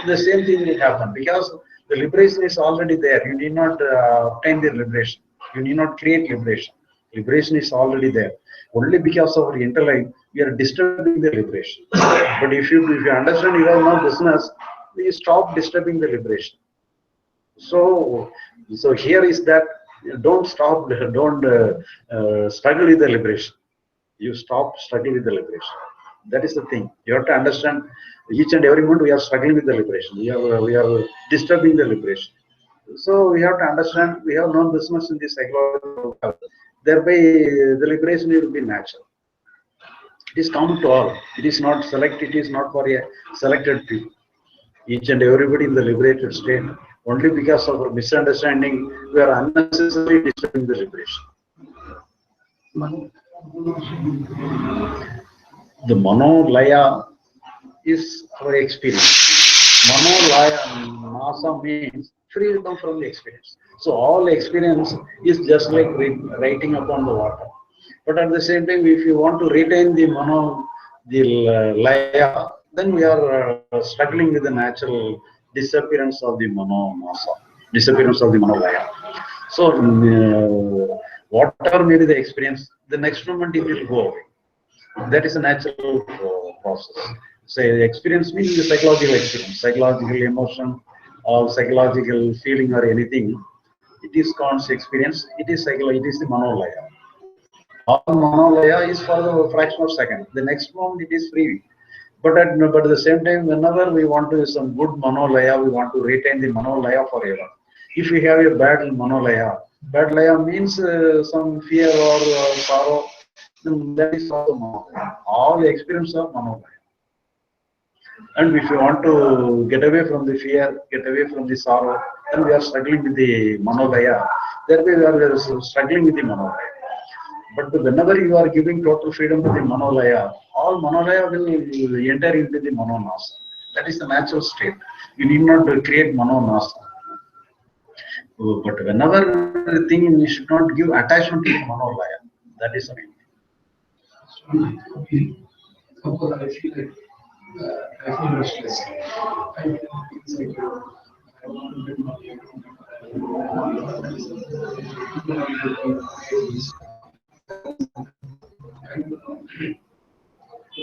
the same thing will happen because the liberation is already there. You need not obtain the liberation. You need not create liberation. Liberation is already there. Only because of our intellect, we are disturbing the liberation. But if you understand you have no business, we stop disturbing the liberation. So here is that don't stop, don't struggle with the liberation. You stop struggling with the liberation. That is the thing. You have to understand each and every moment we are struggling with the liberation. We are disturbing the liberation. So we have to understand we have no business in this psychological world. Thereby the liberation will be natural. It is common to all. It is not select. It is not for a selected people. Each and everybody in the liberated state. Only because of our misunderstanding, we are unnecessarily disturbing the liberation. The Manolaya is our experience. Manolaya Nasa means freedom from the experience. So all experience is just like writing upon the water. But at the same time, if you want to retain the Laya, then we are struggling with the natural disappearance of the Mano Nasa, disappearance of the Manolaya. So Whatever may be the experience, the next moment it will go away. That is a natural process. So the experience means the psychological experience, psychological emotion or psychological feeling or anything. It is conscious experience. It is psychology. It is the manolaya. All manolaya is for the fraction of a second. The next moment it is free. But at the same time, whenever we want to some good manolaya, we want to retain the manolaya forever. If we have a bad laya means some fear or sorrow, then that is also manolaya. All the experience of manolaya. And if you want to get away from the fear, get away from the sorrow, then we are struggling with the manolaya. Thereby we are struggling with the manolaya. But whenever you are giving total freedom to the manolaya, all manolaya will enter into the manonasa. That is the natural state. You need not create manonasa. But whenever the thing, you should not give attachment to the manolaya. That is the main thing. Okay. Suppose I feel like I feel restless. I feel insecure. I want to get money.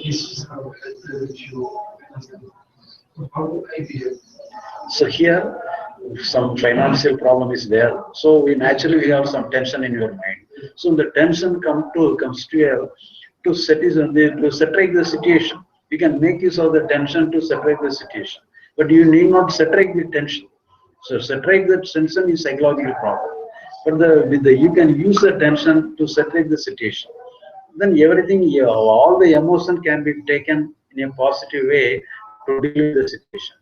This is how I feel. So here, some financial problem is there. So we naturally have some tension in your mind. So the tension comes to saturate the situation. You can make use of the tension to saturate the situation, but you need not saturate the tension. So saturate the tension is psychological problem. But you can use the tension to saturate the situation. Then everything, all the emotion can be taken in a positive way to deal with the situation.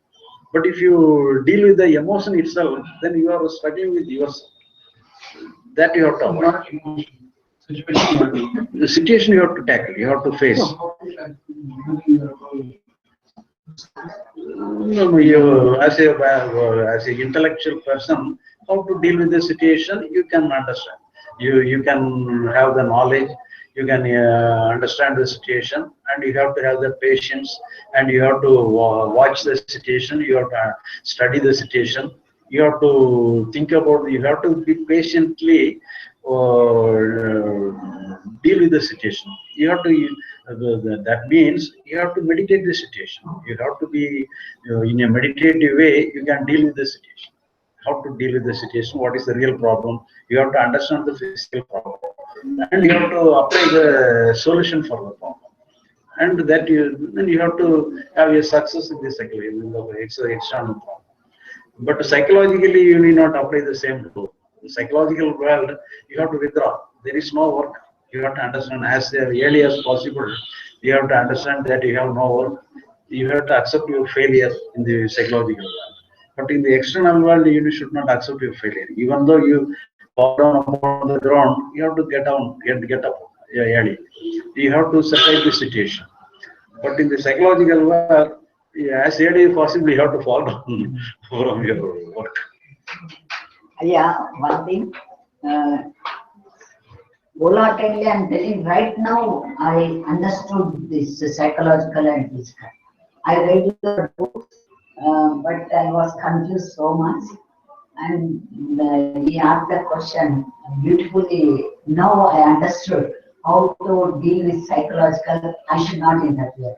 But if you deal with the emotion itself, then you are struggling with yourself. That you have to avoid. The situation you have to tackle, you have to face. No, you as an intellectual person, how to deal with the situation, you can understand. You can have the knowledge, you can understand the situation, and you have to have the patience, and you have to watch the situation, you have to study the situation, you have to think about, you have to be patiently deal with the situation. You have to, that means you have to meditate the situation. You have to be in a meditative way, you can deal with the situation. How to deal with the situation, what is the real problem, you have to understand the physical problem, and you have to apply the solution for the problem. And that then you have to have a success in this it's an external problem. But psychologically, you need not apply the same rule. In psychological world, you have to withdraw. There is no work. You have to understand as early as possible. You have to understand that you have no work. You have to accept your failure in the psychological world. But in the external world, you should not accept your failure. Even though you fall down upon the ground, you have to get down, get up early. You have to survive the situation. But in the psychological world, as early as possible, you have to fall down from your work. Yeah, one thing. Wholeheartedly, I'm telling right now, I understood this psychological and physical. I read your books, but I was confused so much. And he asked the question beautifully. Now I understood how to deal with psychological. I should not interfere.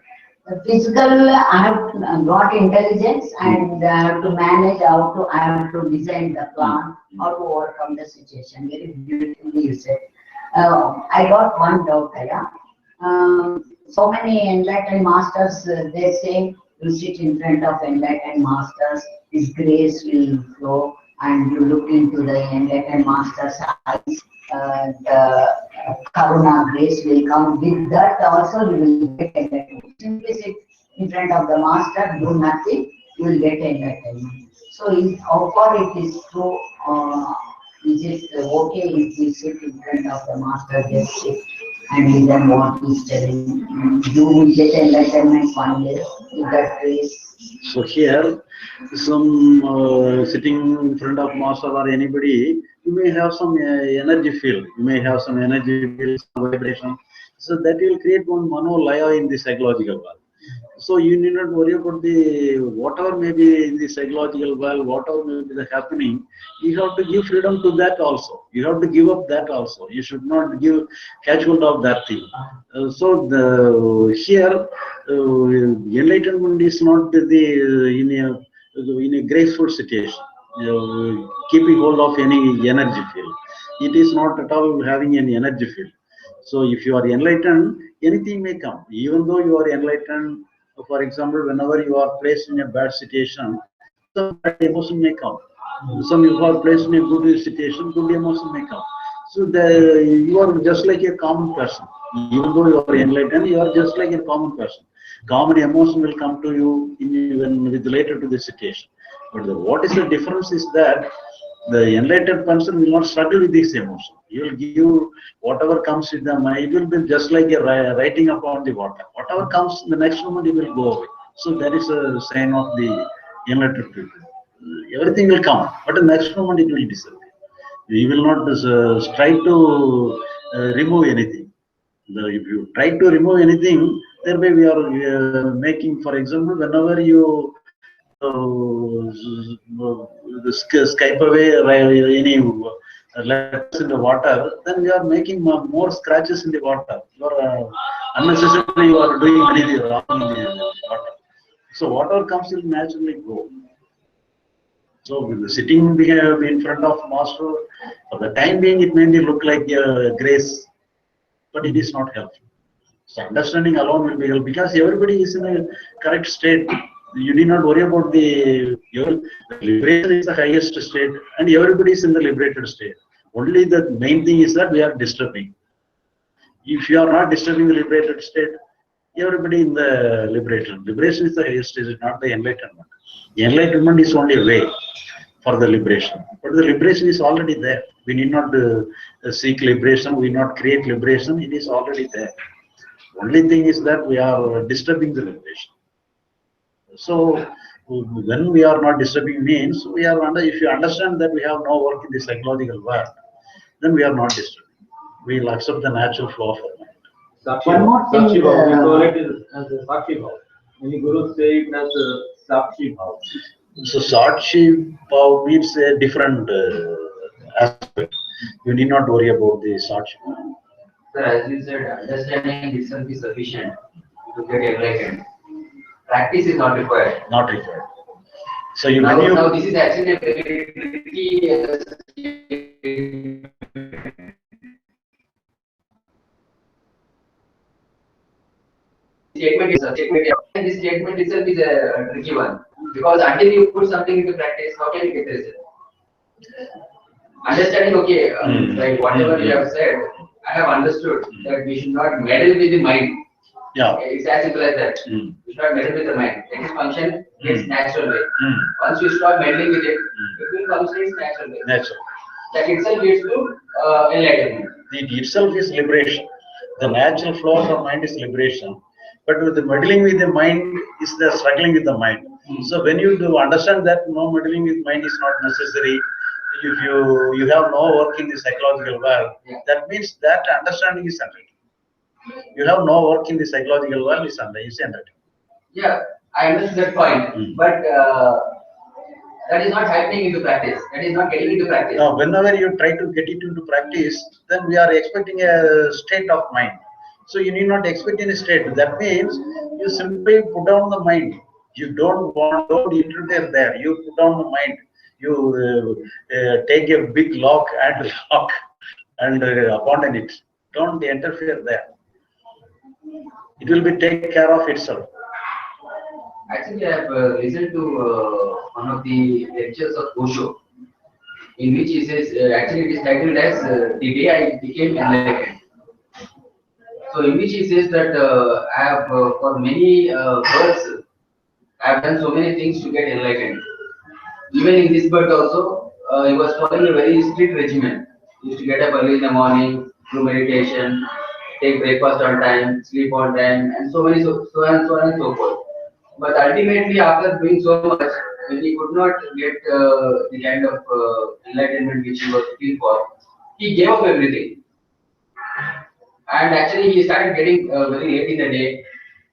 The physical, I have got intelligence and I have to manage I have to design the plan, how to overcome the situation. Very beautifully you said. I got one doubt, Aya. So many enlightened masters, they say, you sit in front of enlightened masters, His grace will flow, and you look into the enlightened master's eyes, the karuna grace will come. With that also you will get enlightenment. Simply sit in front of the master, do nothing, you will get enlightenment. So how far it is true? Is it okay if we sit in front of the master, just sit and listen what he is telling? Do we get enlightenment one day with that grace? So here, some sitting in front of master or anybody, you may have some energy field. You may have some energy field, some vibration. So that will create one manolaya in the psychological world. So you need not worry about the whatever may be in the psychological world, whatever may be the happening. You have to give freedom to that also. You have to give up that also. You should not give catch hold of that thing. So here enlightenment is not in a graceful situation, keeping hold of any energy field. It is not at all having any energy field. So if you are enlightened, anything may come. Even though you are enlightened, for example, whenever you are placed in a bad situation, some bad emotion may come. Some you are placed in a good situation, good emotion may come. So you are just like a common person. Even though you are enlightened, you are just like a common person. Common emotion will come to you when related to the situation. But what is the difference is that the enlightened person will not struggle with this emotion. He will give whatever comes with the mind. It will be just like a writing upon the water. Whatever comes in the next moment, it will go away. So that is a sign of the enlightened people. Everything will come, but the next moment it will disappear. We will not try to remove anything. If you try to remove anything, thereby we are making, for example, whenever you skype away any letters in the water, then you are making more scratches in the water. You are unnecessarily you are doing anything wrong in the water. So whatever comes will naturally go. So with the sitting in front of master, for the time being, it may look like grace, but it is not helpful. So understanding alone will be helpful because everybody is in a correct state. You need not worry about your liberation is the highest state, and everybody is in the liberated state. Only the main thing is that we are disturbing. If you are not disturbing the liberated state, everybody in the liberation. Liberation is the highest state, not the enlightenment. The enlightenment is only a way for the liberation, but the liberation is already there. We need not seek liberation. We need not create liberation. It is already there. Only thing is that we are disturbing the liberation. So when we are not disturbing means we are under. If you understand that we have no work in the psychological world, then we are not disturbing. We will accept the natural flow of our mind. One more thing, Sakshi Bhav, we call it as a Sakshi Bhav. Many gurus say it as a Sakshi Bhav. So Sakshi Bhav means a different aspect. You need not worry about the Sakshi Bhav. Sir, as you said, understanding itself is sufficient to get enlightened. Practice is not required. Not required. So you Now this is actually a very tricky statement. This statement itself is a tricky one because until you put something into practice, how can you get the result? Understanding, okay, like whatever you have said, I have understood that we should not meddle with the mind. Yeah. It's as simple as that. We should not meddle with the mind. Let it function its natural way. Once you start meddling with it, it will function its natural way. Natural. That itself leads to enlightenment. It itself is liberation. The natural flow of the mind is liberation. But with the meddling with the mind is the struggling with the mind. So when you do understand that no meddling with mind is not necessary, if you have no work in the psychological world, that means that understanding is enlightenment. You have no work in the psychological world is enlightenment. Yeah, I understand that point, but that is not happening into practice. That is not getting into practice. Now, whenever you try to get it into practice, then we are expecting a state of mind. So you need not expect any state. That means you simply put down the mind. You don't interfere there. You put down the mind. You take a big lock and abandon it. Don't interfere there. It will be take care of itself. Actually, I have listened to one of the lectures of Osho, in which he says, actually it is titled as The Day I Became Enlightened. So in which he says that I have, for many births, I have done so many things to get enlightened. Even in this birth also, he was following a very strict regimen. He used to get up early in the morning, do meditation, take breakfast on time, sleep on time, and so on and so forth. But ultimately, after doing so much, when he could not get the kind of enlightenment which he was looking for, he gave up everything. And actually, he started getting very late in the day,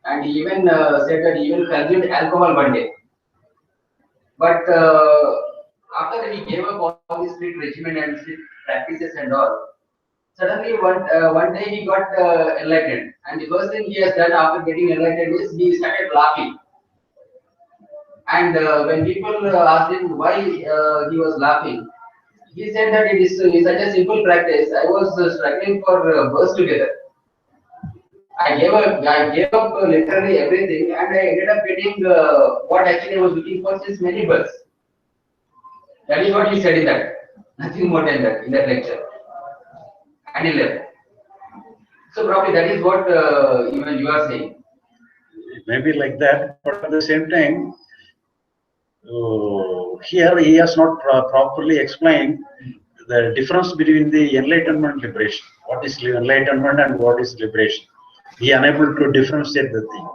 and he even said that he even consumed alcohol one day. But after that, he gave up all his strict regimen and strict practices and all. Suddenly, one day he got enlightened, and the first thing he has done after getting enlightened is he started laughing. And when people asked him why he was laughing, he said that it is such a simple practice. I was struggling for birds together. I gave up literally everything, and I ended up getting what actually I was looking for since many birds. That is what he said in that. Nothing more than that in that lecture. And he left. So probably that is what even you are saying. Maybe like that, but at the same time, here he has not properly explained the difference between the enlightenment and liberation. What is enlightenment and what is liberation? He is unable to differentiate the thing.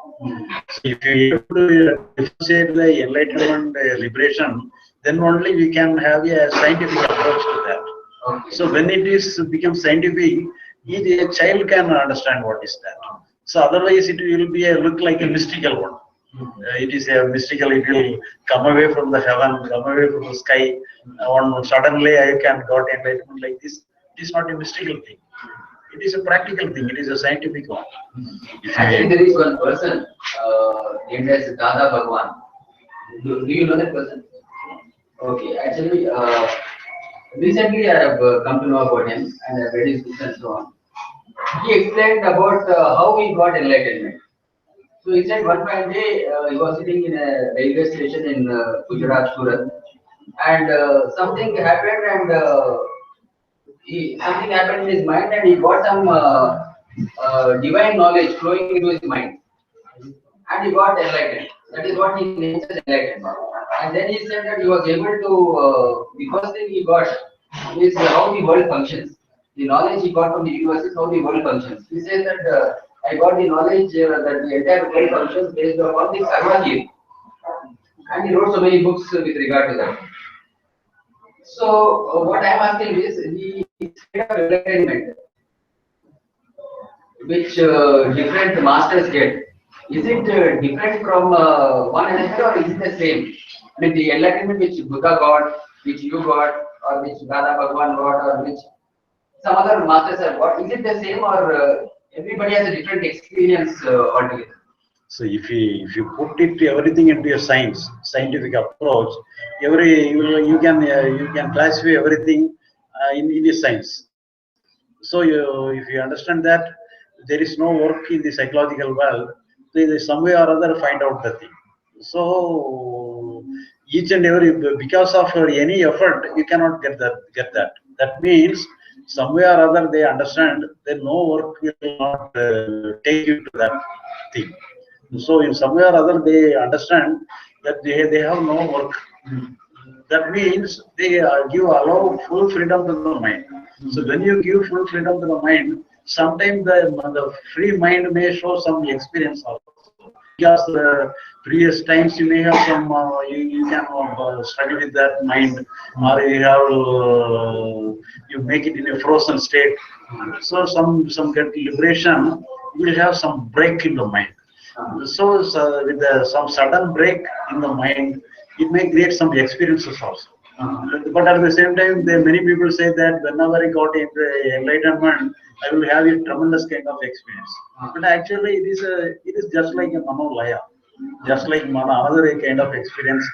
So if you are able to differentiate the enlightenment liberation, then only we can have a scientific approach to that. Okay. So when it is becomes scientific, a child can understand what is that. So otherwise it will be look like a mystical one. It is a mystical, it will come away from the heaven, come away from the sky. Suddenly I can got enlightenment like this. It is not a mystical thing. It is a practical thing. It is a scientific one. Actually, there is one person named as Dada Bhagwan. Do you know that person? Okay. Actually, recently I have come to know about him and I have read his books and so on. He explained about how he got enlightenment. So he said one fine day he was sitting in a railway station in Gujarat, Surat, and something happened, and something happened in his mind, and he got some divine knowledge flowing into his mind, and he got enlightened. That is what he names as enlightenment. And then he said that he was able to, the first thing he got is how the world functions. The knowledge he got from the universe is how the world functions. He says that I got the knowledge that the entire world functions based upon the karma theory. And he wrote so many books with regard to that. So what I am asking is the state of enlightenment which different masters get, is it different from one another or is it the same? I mean the enlightenment which Buddha got, which you got, or which Dada Bhagwan got, or which some other masters have got, is it the same or everybody has a different experience altogether? So if you put it everything into a scientific approach, you can classify everything in the science. So if you understand that there is no work in the psychological world, they some way or other find out the thing. So each and every, because of any effort, you cannot get that. That means some way or other they understand that no work will not take you to that thing. So in some way or other they understand that they have no work. That means they allow full freedom to the mind. So when you give full freedom to the mind, sometimes the free mind may show some experience also. Because previous times you may have some, you can struggle with that mind, or you have you make it in a frozen state. So some get liberation, you will have some break in the mind. So with some sudden break in the mind, it may create some experiences also. But at the same time, many people say that whenever I got into enlightenment, I will have a tremendous kind of experience. But actually, it is just like a manolaya, just like another kind of experience.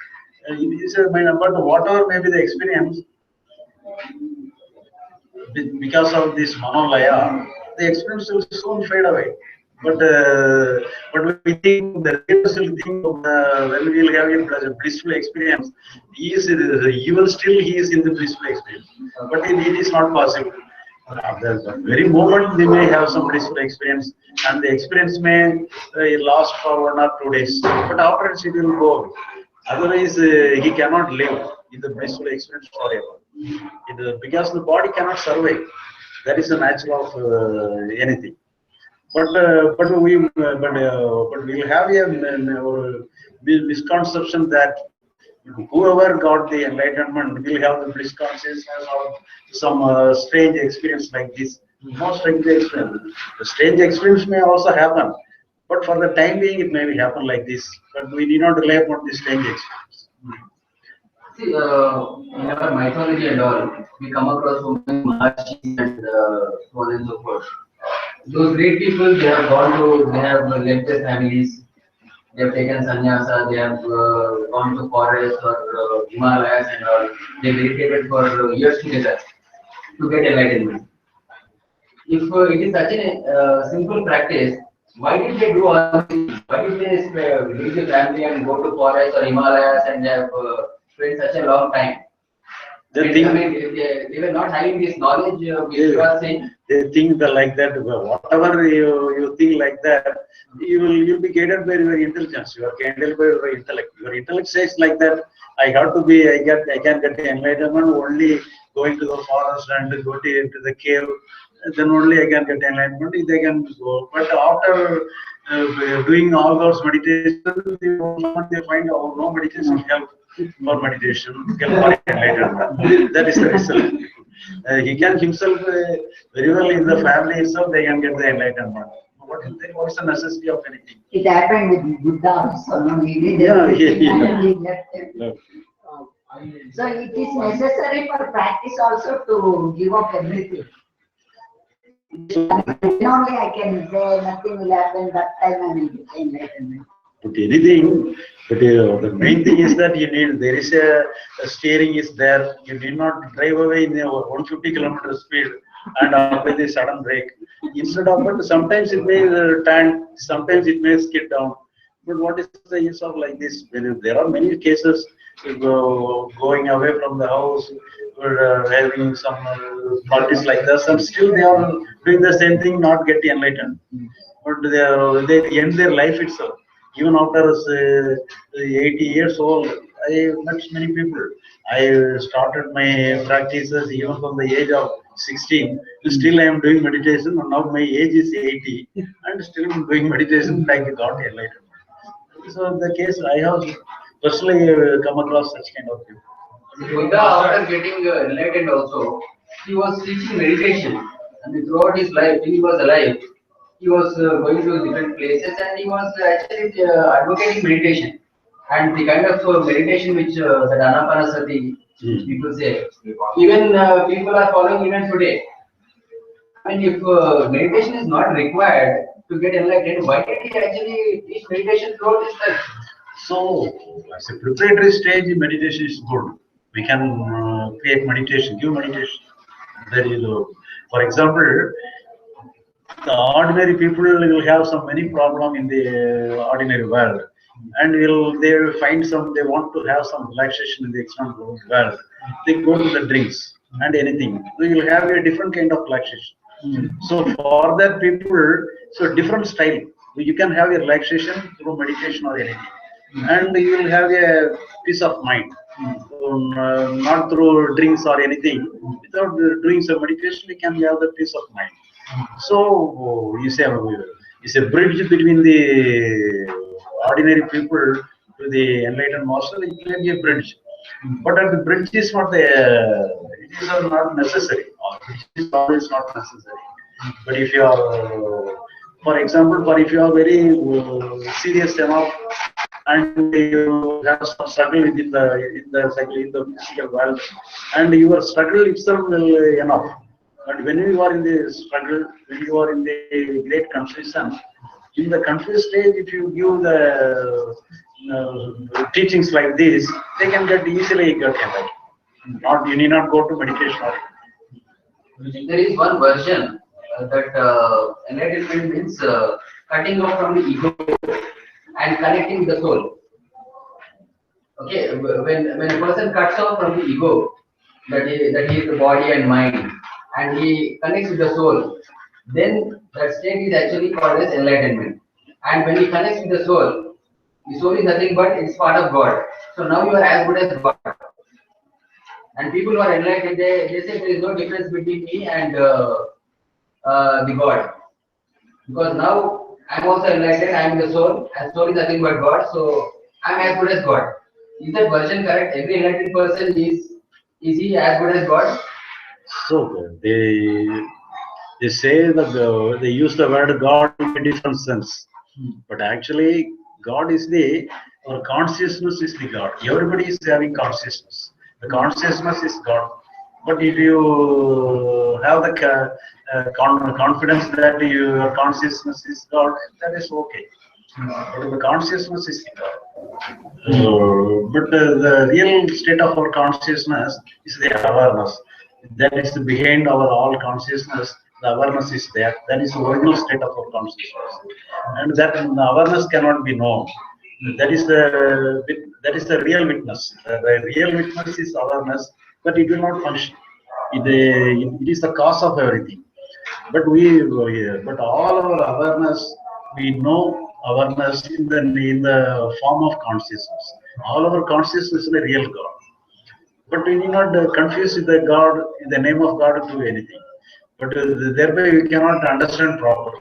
It is but whatever may be the experience, because of this manolaya, the experience will soon fade away. But we think the readers will think when we will have a blissful experience, he is even still he is in the blissful experience. But it is not possible. At the very moment they may have some blissful experience, and the experience may last for 1 or 2 days. But afterwards it will go. Otherwise he cannot live in the blissful experience forever. Because the body cannot survive. That is the nature of anything. But we will have a misconception that whoever got the enlightenment will have the bliss consciousness or some strange experience like this. No strange experience. The strange experience may also happen, But for the time being, it may happen like this. But we need not rely upon this strange experience. See, in our mythology and all, we come across so many Maharshis and so on and so forth. Those great people, they have gone to, they have left their families, they have taken sannyasa, they have gone to forests or Himalayas and all. They meditated for years together to get enlightenment. If it is such a simple practice, why did they do all these things? Why did they leave the family and go to forests or Himalayas and have spent such a long time? They think, I mean, they were not having this knowledge which you are saying. They think that like that. Whatever you think like that, you'll be guided by your intelligence. You are guided by your intellect. Your intellect says like that. I can get the enlightenment only going to the forest and go into the cave. Then only I can get enlightenment. They can go. But after doing all those meditations, they find out no meditation help for meditation, help for enlightenment. That is the result. He can himself very well in the family itself, they can get the enlightenment. What is the necessity of anything? It happened with Buddha also, no? He did Yeah, everything yeah, yeah. and he left them. So it is necessary for practice also to give up everything. Then only I can say nothing will happen that time I will get enlightenment. But anything, but the main thing is that there is a steering is there. You did not drive away in a 150 km speed and apply the sudden brake. Instead of that, sometimes it may turn, sometimes it may skid down. But what is the use of like this? There are many cases going away from the house, or having some parties like this, and still they are doing the same thing, not getting enlightened. But they end their life itself. Even after 80 years old, I met many people. I started my practices even from the age of 16. Still I am doing meditation, and now my age is 80, and still I'm doing meditation like God enlightenment. So the case I have personally come across such kind of people. Buddha, after getting enlightened also, he was teaching meditation. And throughout his life, when he was alive, he was going to different places and he was actually advocating meditation. And the kind of meditation which that Anapanasati, which people say, even people are following even today. I mean, if meditation is not required to get enlightened, why did he actually teach meditation throughout his life? So, as a preparatory stage, meditation is good. We can create meditation, give meditation. There is, for example, the ordinary people will have some many problem in the ordinary world, and they will find they want to have some relaxation in the external world. They go to the drinks and anything. We will have a different kind of relaxation. So for that people, so different style. You can have a relaxation through meditation or anything, and you will have a peace of mind. Not through drinks or anything. Without doing some meditation, we can have the peace of mind. So you say it's a bridge between the ordinary people to the enlightened master. It may be a bridge, but the bridge is not it is not necessary. Bridge is always not necessary. But if you are, for example, if you are very serious enough and you have some struggle in the physical world, and your struggle itself will enough. But when you are in the struggle, when you are in the great confusion, in the confused stage, if you give the teachings like this, they can get easily get enlightened. You need not go to meditation. There is one version that enlightenment means cutting off from the ego and connecting with the soul. Okay, when a person cuts off from the ego, that he is the body and mind, and he connects with the soul, then that state is actually called as enlightenment. And when he connects with the soul is nothing but it's part of God. So now you are as good as God. And people who are enlightened, they say there is no difference between me and the God. Because now I am also enlightened, I am the soul, and soul is nothing but God, so I am as good as God. Is that version correct? Every enlightened person is he as good as God? So they say that they use the word God in a different sense. But actually, God is our consciousness is the God. Everybody is having consciousness. The consciousness is God. But if you have the confidence that your consciousness is God, that is okay. But the consciousness is God. But the real state of our consciousness is the awareness. That is behind our all consciousness. The awareness is there. That is the original state of our consciousness, and that awareness cannot be known. That is the real witness. The real witness is awareness, but it will not function. It is the cause of everything. But but all our awareness, we know awareness in the form of consciousness. All our consciousness is a real God. But we need not confuse the God, the name of God, to anything. But thereby we cannot understand properly.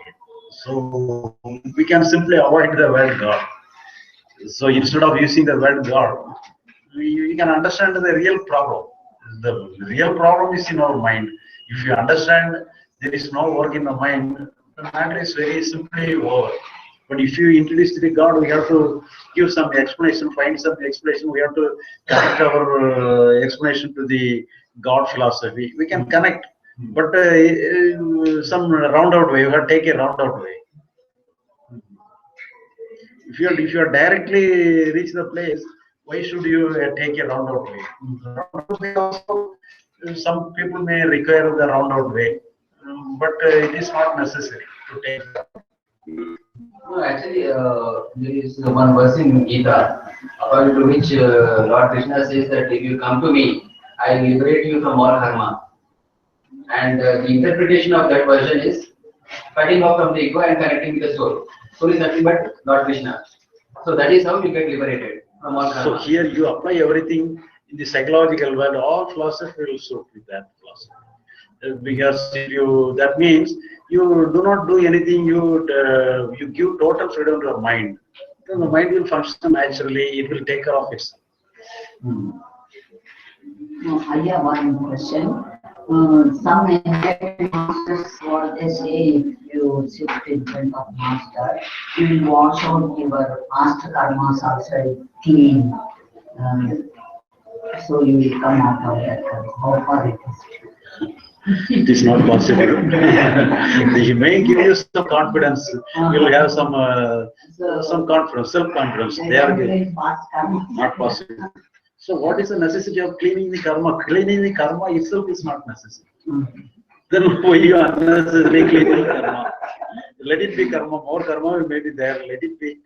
So we can simply avoid the word God. So instead of using the word God, we can understand the real problem. The real problem is in our mind. If you understand there is no work in the mind, the matter is very simply over. But if you introduce the God, we have to give some explanation, find some explanation. We have to connect our explanation to the God philosophy. We can connect, but some roundabout way. We have to take a roundabout way. If you are directly reach the place, why should you take a roundabout way? Roundabout way also, some people may require the roundabout way, but it is not necessary to take. No, actually, there is one verse in Gita, according to which Lord Krishna says that if you come to me, I will liberate you from all karma. And the interpretation of that version is cutting off from the ego and connecting with the soul. Soul is nothing but Lord Krishna. So that is how you get liberated from all karma. So here you apply everything in the psychological world. All philosophy will suit with that philosophy. Because if that means you do not do anything. You give total freedom to your mind. Then the mind will function naturally. It will take care of itself. I have one question. Some enlightened masters, what they say, if you sit in front of master, you will wash out your past karmas also clean. So you will come out of that karma. How far it is? It is not possible. He may give you some confidence. You will have some confidence, self-confidence. They are not possible. So what is the necessity of cleaning the karma? Cleaning the karma itself is not necessary. Then why you unnecessarily clean the karma? Let it be karma. More karma may be there. Let it be.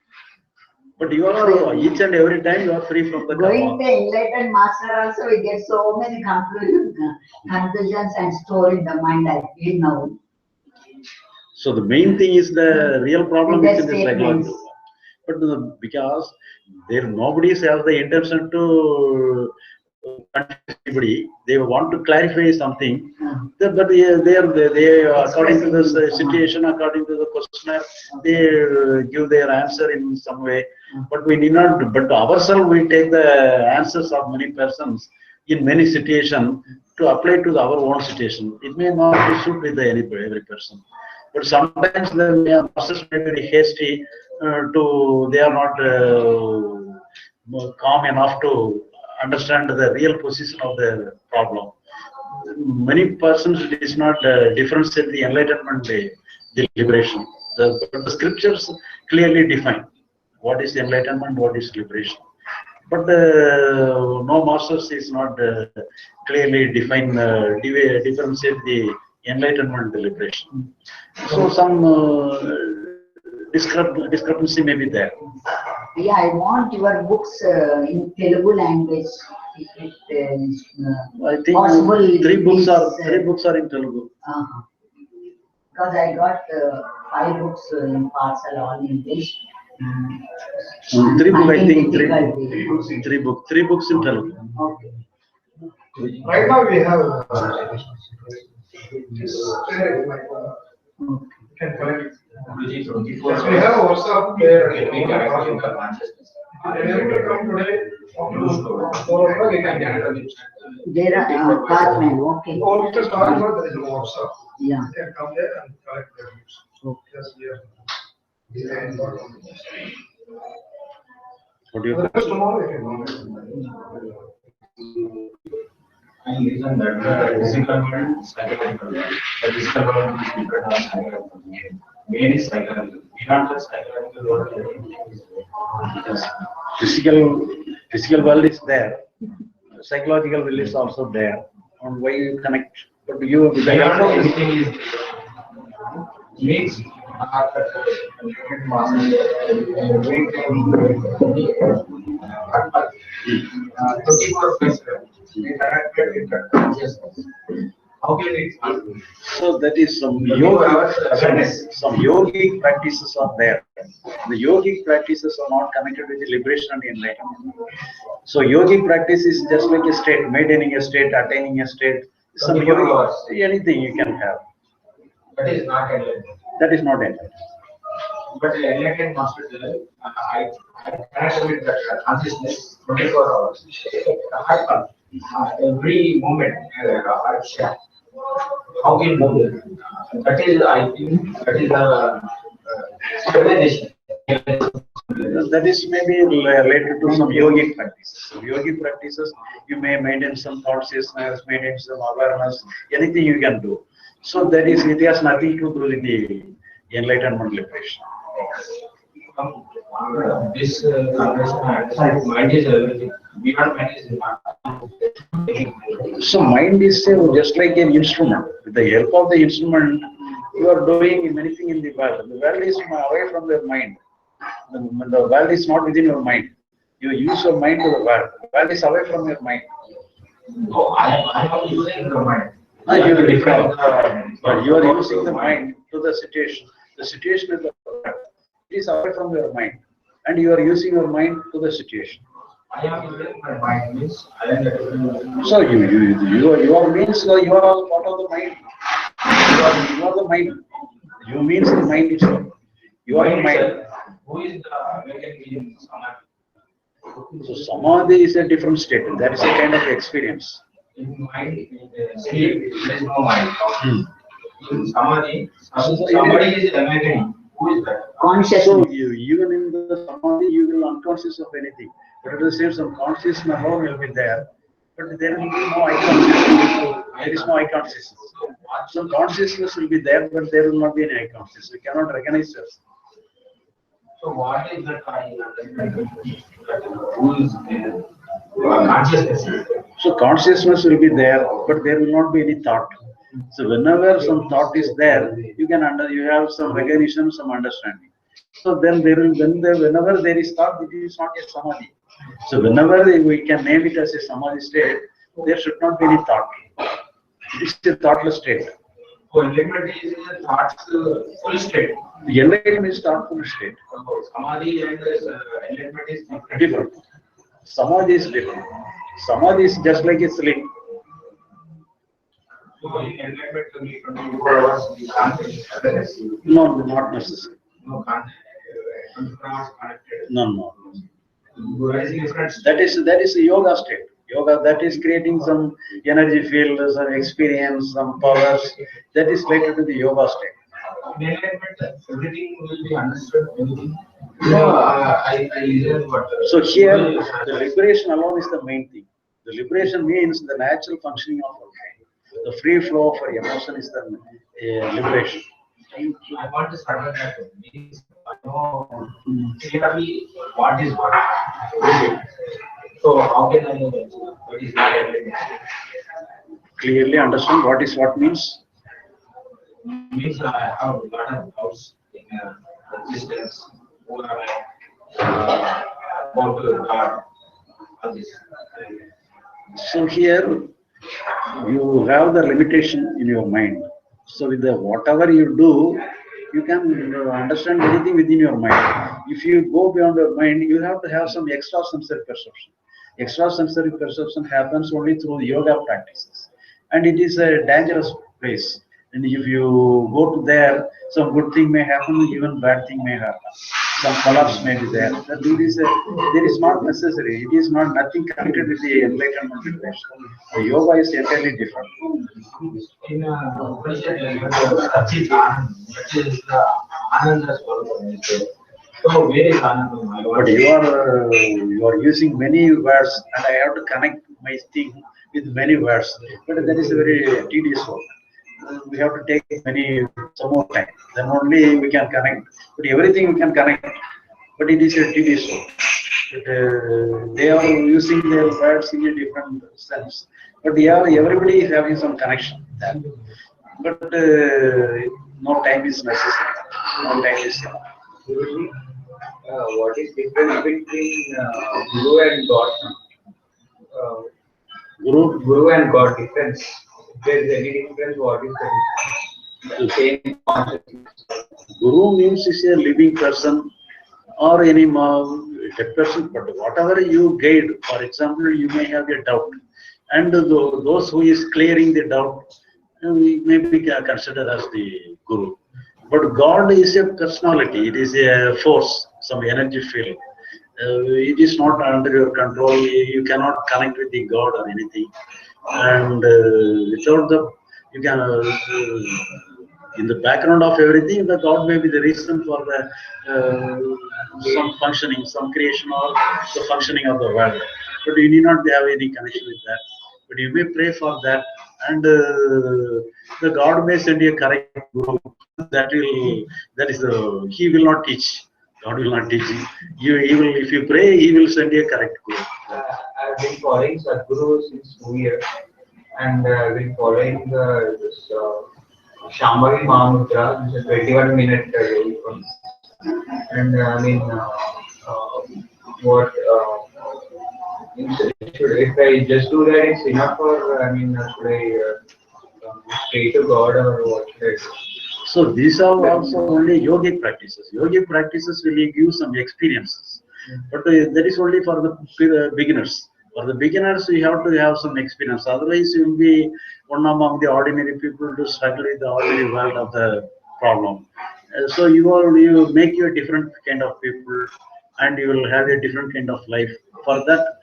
But you are each and every time you are free from the karma. Going the enlightened master also, we get so many conclusions and store in the mind. I feel now. So the main thing is the real problem is in the psychology. But because nobody has the intention to confuse anybody, they want to clarify something. But they according to the situation, according to the questionnaire, they give their answer in some way. But we need not. But ourselves, we take the answers of many persons in many situations to apply to our own situation. It may not suit with every person. But sometimes the masters may be very hasty. They are not calm enough to understand the real position of the problem. Many persons it is not differentiate the enlightenment, the liberation. The scriptures clearly define what is enlightenment, what is liberation. But no masters is not clearly define, differentiate the enlightenment, the liberation. So some discrepancy may be there. Yeah, I want your books in Telugu language. If it is I think possible, three books are in Telugu. Because I got 5 books in parcel all English. Three books, I think three books in Telugu. Okay. Right now we have you can collect it. Yes, we have a WhatsApp where we can consciousness. Anyone can come today after 4 o'clock, we can get it. There are Tajmahal, okay. Or just talk about there is a WhatsApp. Yeah. You can come there and collect their books. Yes, we are. What do you think? I listen that the physical world, psychological world. The physical world is different than psychological world. Main is psychological. Beyond the psychological world, Physical world is there. Psychological world is also there. On why you connect? But you beyond everything is means how can it? So that is some yogic practices are there. The yogic practices are not connected with the liberation and enlightenment. So yogic practice is just like a state, maintaining a state, attaining a state. Some yogic, anything you can have. That is not enlightenment. That is not enlightenment. But enlightenment master, I connect with that consciousness 24 hours. Every moment, how we know that? That is, I think, that is the civilization. That is maybe related to some yogic practices. So yogic practices, you may maintain some consciousness, maintain some awareness, anything you can do. So that is, it has nothing to do with the enlightenment liberation. This conversation, mind is everything. Beyond mind is not. So mind is just like an instrument. With the help of the instrument, you are doing anything in the world. The world is away from your mind. The world is not within your mind. You use your mind to the world. The world is away from your mind. Oh, I am using the mind. But you are using the mind to the situation. The situation is the world. It is away from your mind. And you are using your mind to the situation. I am using my mind means I am. So you are means you are all part of the mind. You are the mind. You means the mind itself. You are the mind. Who is the awakened in Samadhi? So Samadhi is a different state. That is a kind of experience. In mind, sleep, there is no mind. In Samadhi, somebody is awakening. Who is that? Conscious. So even in the Samadhi, you will unconscious of anything. But at the same time, consciousness alone will be there. But there will be no eye consciousness. There is no eye consciousness. So consciousness will be there, but there will not be any eye consciousness. We cannot recognize it. So what is that I who is consciousness? So consciousness will be there, but there will not be any thought. So whenever some thought is there, you have some recognition, some understanding. So then whenever there is thought, it is not a samadhi. So whenever we can name it as a samadhi state, there should not be any thought. It is a thoughtless state. So enlightenment is a thoughts full state. The enlightenment is thoughtful state. Samadhi and enlightenment is Different. Samadhi is different. Samadhi is just like a sleep. So enlightenment will be 24 hours. No, not necessary. No contact. 24 hours connected. No. Different. That is a yoga state. Yoga, that is creating some energy field, some experience, some powers. That is related to the yoga state. Enlightenment, everything will be understood. Everything. I listen what. So here, the liberation alone is the main thing. The liberation means the natural functioning of our mind. The free flow of our emotion is the liberation. I want to start with that. Means I know clearly what is what. So how can I know what is not everything? Clearly understand what is what means. Means I have a lot of doubts in existence. Who are about God? All this. So here, you have the limitation in your mind. So with the whatever you do, you can understand anything within your mind. If you go beyond your mind, you have to have some extrasensory perception. Extrasensory perception happens only through yoga practices, and it is a dangerous place. And if you go to there, some good thing may happen, even bad thing may happen. Some collapse may be there. That there is not necessary. It is not nothing connected with the enlightenment liberation. The yoga is entirely different. In Upanishad, that is the Ananda Swarupa. So where is Ananda? But you are using many words, and I have to connect my thing with many words. But that is a very tedious work. We have to take some more time. Then only we can connect. But everything we can connect. But it is a tedious work. They are using their words in a different sense. But yeah, everybody is having some connection there. But no time is necessary. No time is enough. What is difference between Guru and God? Guru and God difference. If there is any difference, what is the same consciousness? Guru means is a living person or any dead person, but whatever you guide, for example, you may have a doubt, and those who is clearing the doubt may be considered as the Guru. But God is a personality, it is a force, some energy field. It is not under your control, you cannot connect with the God or anything. And without you can, in the background of everything, the God may be the reason for the some functioning, some creation or the functioning of the world. But you need not have any connection with that. But you may pray for that, and the God may send you a correct Guru. He will not teach. God will not teach you. He will, if you pray, he will send you a correct Guru. I've been following Sadhguru since 2 years, and I've been following this Shambhavi Mahamudra, which is 21-minute yoga. And I mean, what if I just do that, it's enough, or I mean, should I pray to God, or what should I do? So these are also only yogic practices. Yogic practices will give you some experiences, but that is only for the beginners. For the beginners, you have to have some experience. Otherwise, you will be one among the ordinary people to struggle with the ordinary world of the problem. So you make you a different kind of people, and you will have a different kind of life. For that,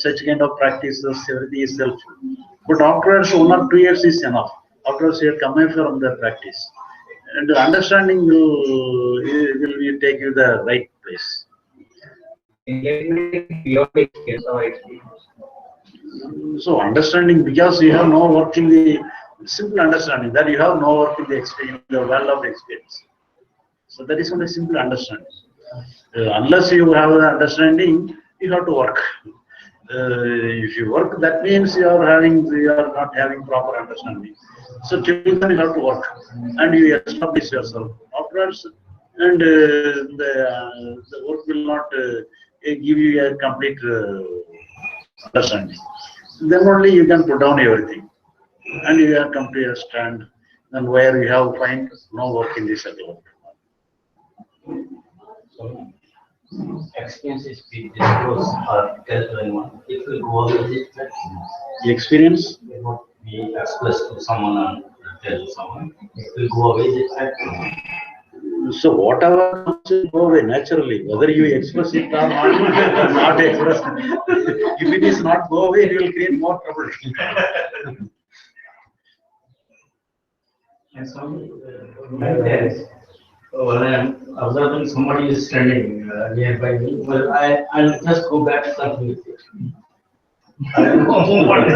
such kind of practices, everything is helpful. But afterwards, 1 or 2 years is enough. Afterwards, you come from the practice, and the understanding will take you the right place. So understanding, because you have no work in the simple understanding, that you have no work in the experience, the world of experience. So that is only simple understanding. Unless you have the understanding, you have to work. If you work, that means you are not having proper understanding. So till then you have to work, and you establish yourself. Afterwards, and the work will not give you a complete understanding. Then only you can put down everything, and you have come to a stand, and where you have find no work in this world. Experiences we disclose or tell anyone, it will go over with it. The experience Will not be expressed to someone and tell someone. It will go away with it. So whatever comes will go away naturally, whether you express it or not express it. If it is not go away, it will create more trouble. And some when I'm observing somebody is standing nearby me, well, I'll just go back to something with it. I don't know what is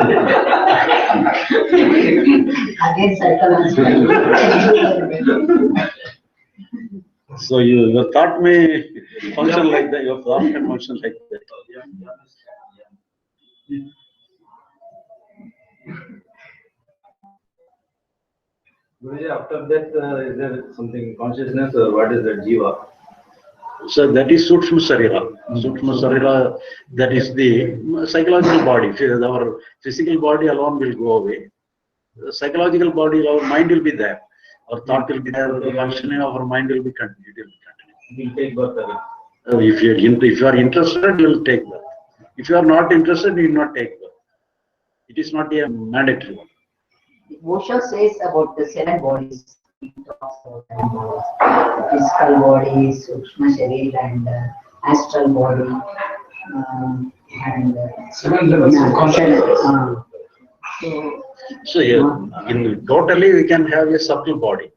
Again, So your thought may function like that. Your thought can function like that. Guruji, after that, is there something consciousness, or what is that jiva? So that is Sukshma Sarira. Sukshma Sarira, that is the psychological body. Our physical body alone will go away. The psychological body, our mind will be there. Our thought will be there. The functioning of our mind will be continued. We'll take birth again. If you are interested, you will take birth. If you are not interested, you will not take birth. It is not a mandatory one. Osho says about the 7 bodies. He talks about 7 bodies. Physical body, Sukshma Sharir, and astral body, and 7 levels of consciousness. So totally we can have a subtle body.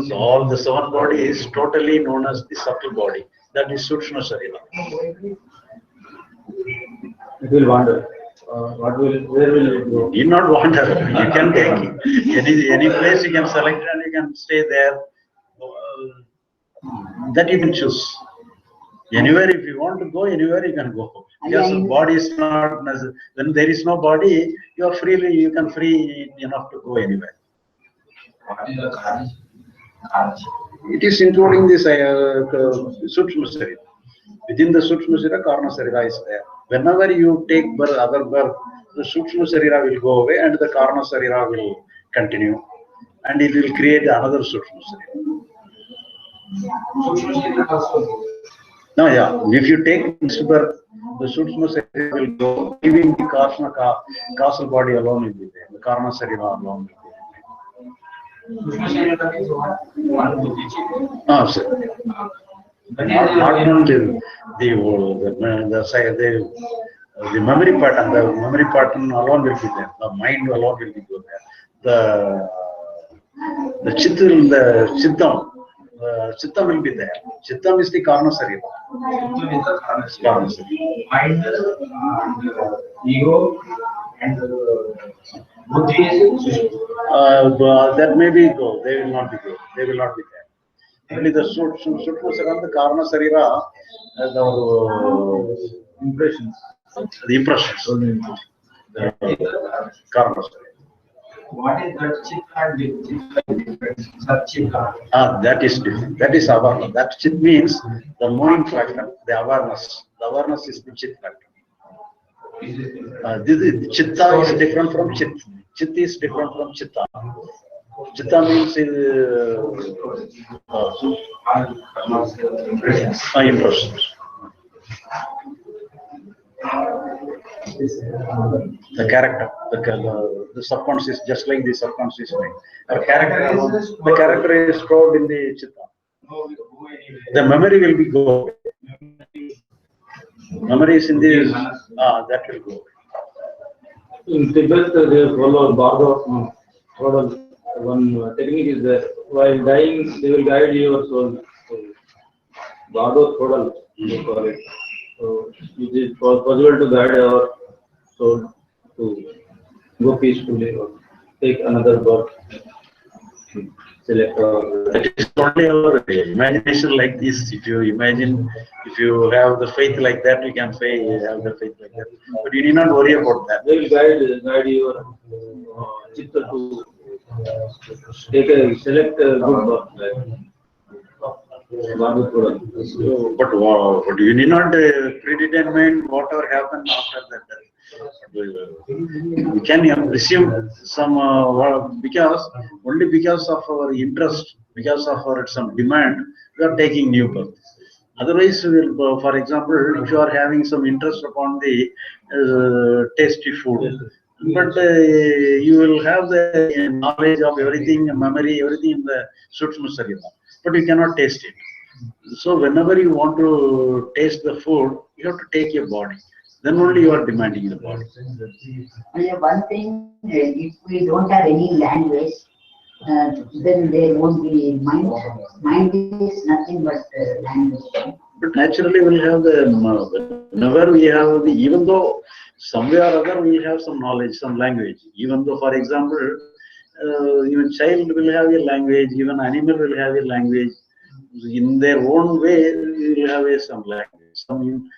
So all the 7 body is totally known as the subtle body. That is Sukshma Sharira. It will wander. Where will it go? You not wander. You can take any place you can select and you can stay there. That you can choose. Anywhere, if you want to go, anywhere you can go. Because the body is not necessary. When there is no body, you can free enough to go anywhere. What is the Karma? It is including this Sukshma Sarira. Within the Sukshma Sarira, Karma Sarira is there. Whenever you take other birth, the Sukshma Sarira will go away and the Karma Sarira will continue. And it will create another Sukshma Sarira. No, yeah. If you take this birth, the Sukshma Sarira will go, leaving the causal body alone will be there. The Karma Sarira alone will be there. Ah, sir. Not only the memory pattern alone will be there. The mind alone will be there. The chittam will be there. Chittam is the Karma Sarira. Karma Sarira. Mind, ego, and buddhi is that may be go. They will not be go. They will not be there. Only the Sukshma Sarira, the Karma Sarira, the impressions. The impressions. The Karma Sarira. What is that chitta? That is different. That is awareness. That chit means the moving factor, the awareness. The awareness is the chit factor. This chitta is different from chit. Chit is different from chitta. Chitta means impressions. The character, the subconscious, just like the subconscious mind. The character is stored in the chitta. The memory will be go. Memory is in the that will go. In Tibet, they follow Bagavath. One technique is that while dying, they will guide your soul. Bagavath, they call it. So it is possible to guide our soul to go peacefully or take another birth. Select It is only our imagination like this. If you imagine, if you have the faith like that, you can say you have the faith like that. But you need not worry about that. they will guide your chitta to select a good birth. But you need not predetermine whatever happens after that. We can assume some because of our interest, because of our some demand, we are taking new birth. Otherwise, for example, if you are having some interest upon the tasty food, but you will have the knowledge of everything, memory, everything in the Sukshma Sarira, but you cannot taste it. So whenever you want to taste the food, you have to take your body. Then only you are demanding the body. One thing, if we don't have any language, then there won't be mind. Mind is nothing but language. But naturally, we'll have whenever we have even though somewhere or other we have some knowledge, some language. Even though, for example, even child will have a language, even animal will have a language. In their own way, we will have some language, some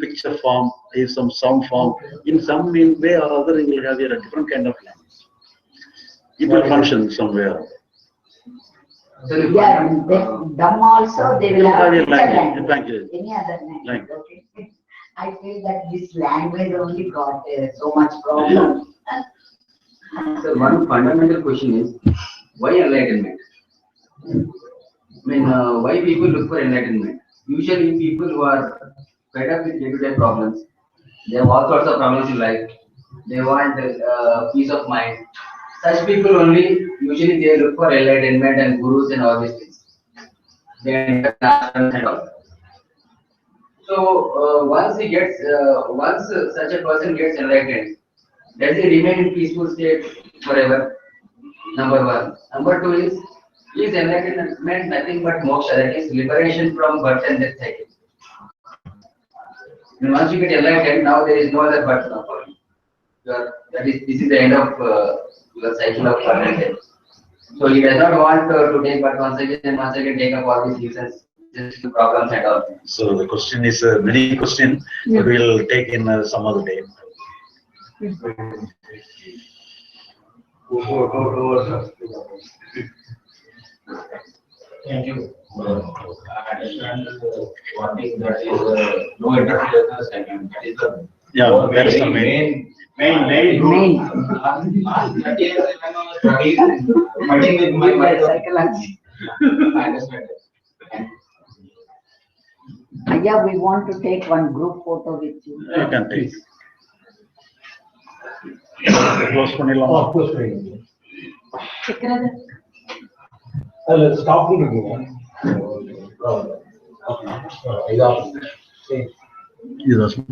picture form, some sound form. In some way or other, we will have a different kind of language. It will function somewhere. Yeah, them also they will have a language. Any other language. Okay. I feel that this language only got so much problem. So one fundamental question is, why enlightenment? I mean, why people look for enlightenment? Usually people who are fed up with day-to-day problems, they have all sorts of problems in life, they want peace of mind. Such people only, usually they look for enlightenment and gurus and all these things. They end up ashrams and all. So once such a person gets enlightened, does he remain in peaceful state forever? Number one. Number two is, Is enlightenment nothing but moksha, that is liberation from birth and death cycle. And once you get enlightened, now there is no other birth now for you. This is the end of your cycle of birth and death. So he does not want to take birth once again take up all these reasons, problems and all. So the question is many questions, but we'll take in some other day. Thank you. I understand one thing that is no interference and that is the That is the main rule. Last 30 years I was fighting with my mind. Psychology. I understand that. Yeah, we want to take one group photo with you. You can take. Close பண்ணிடலாமா? Close பண்ணிடலாம். Chikrada. Stop பண்ணிடுங்க. இதுதான், stop.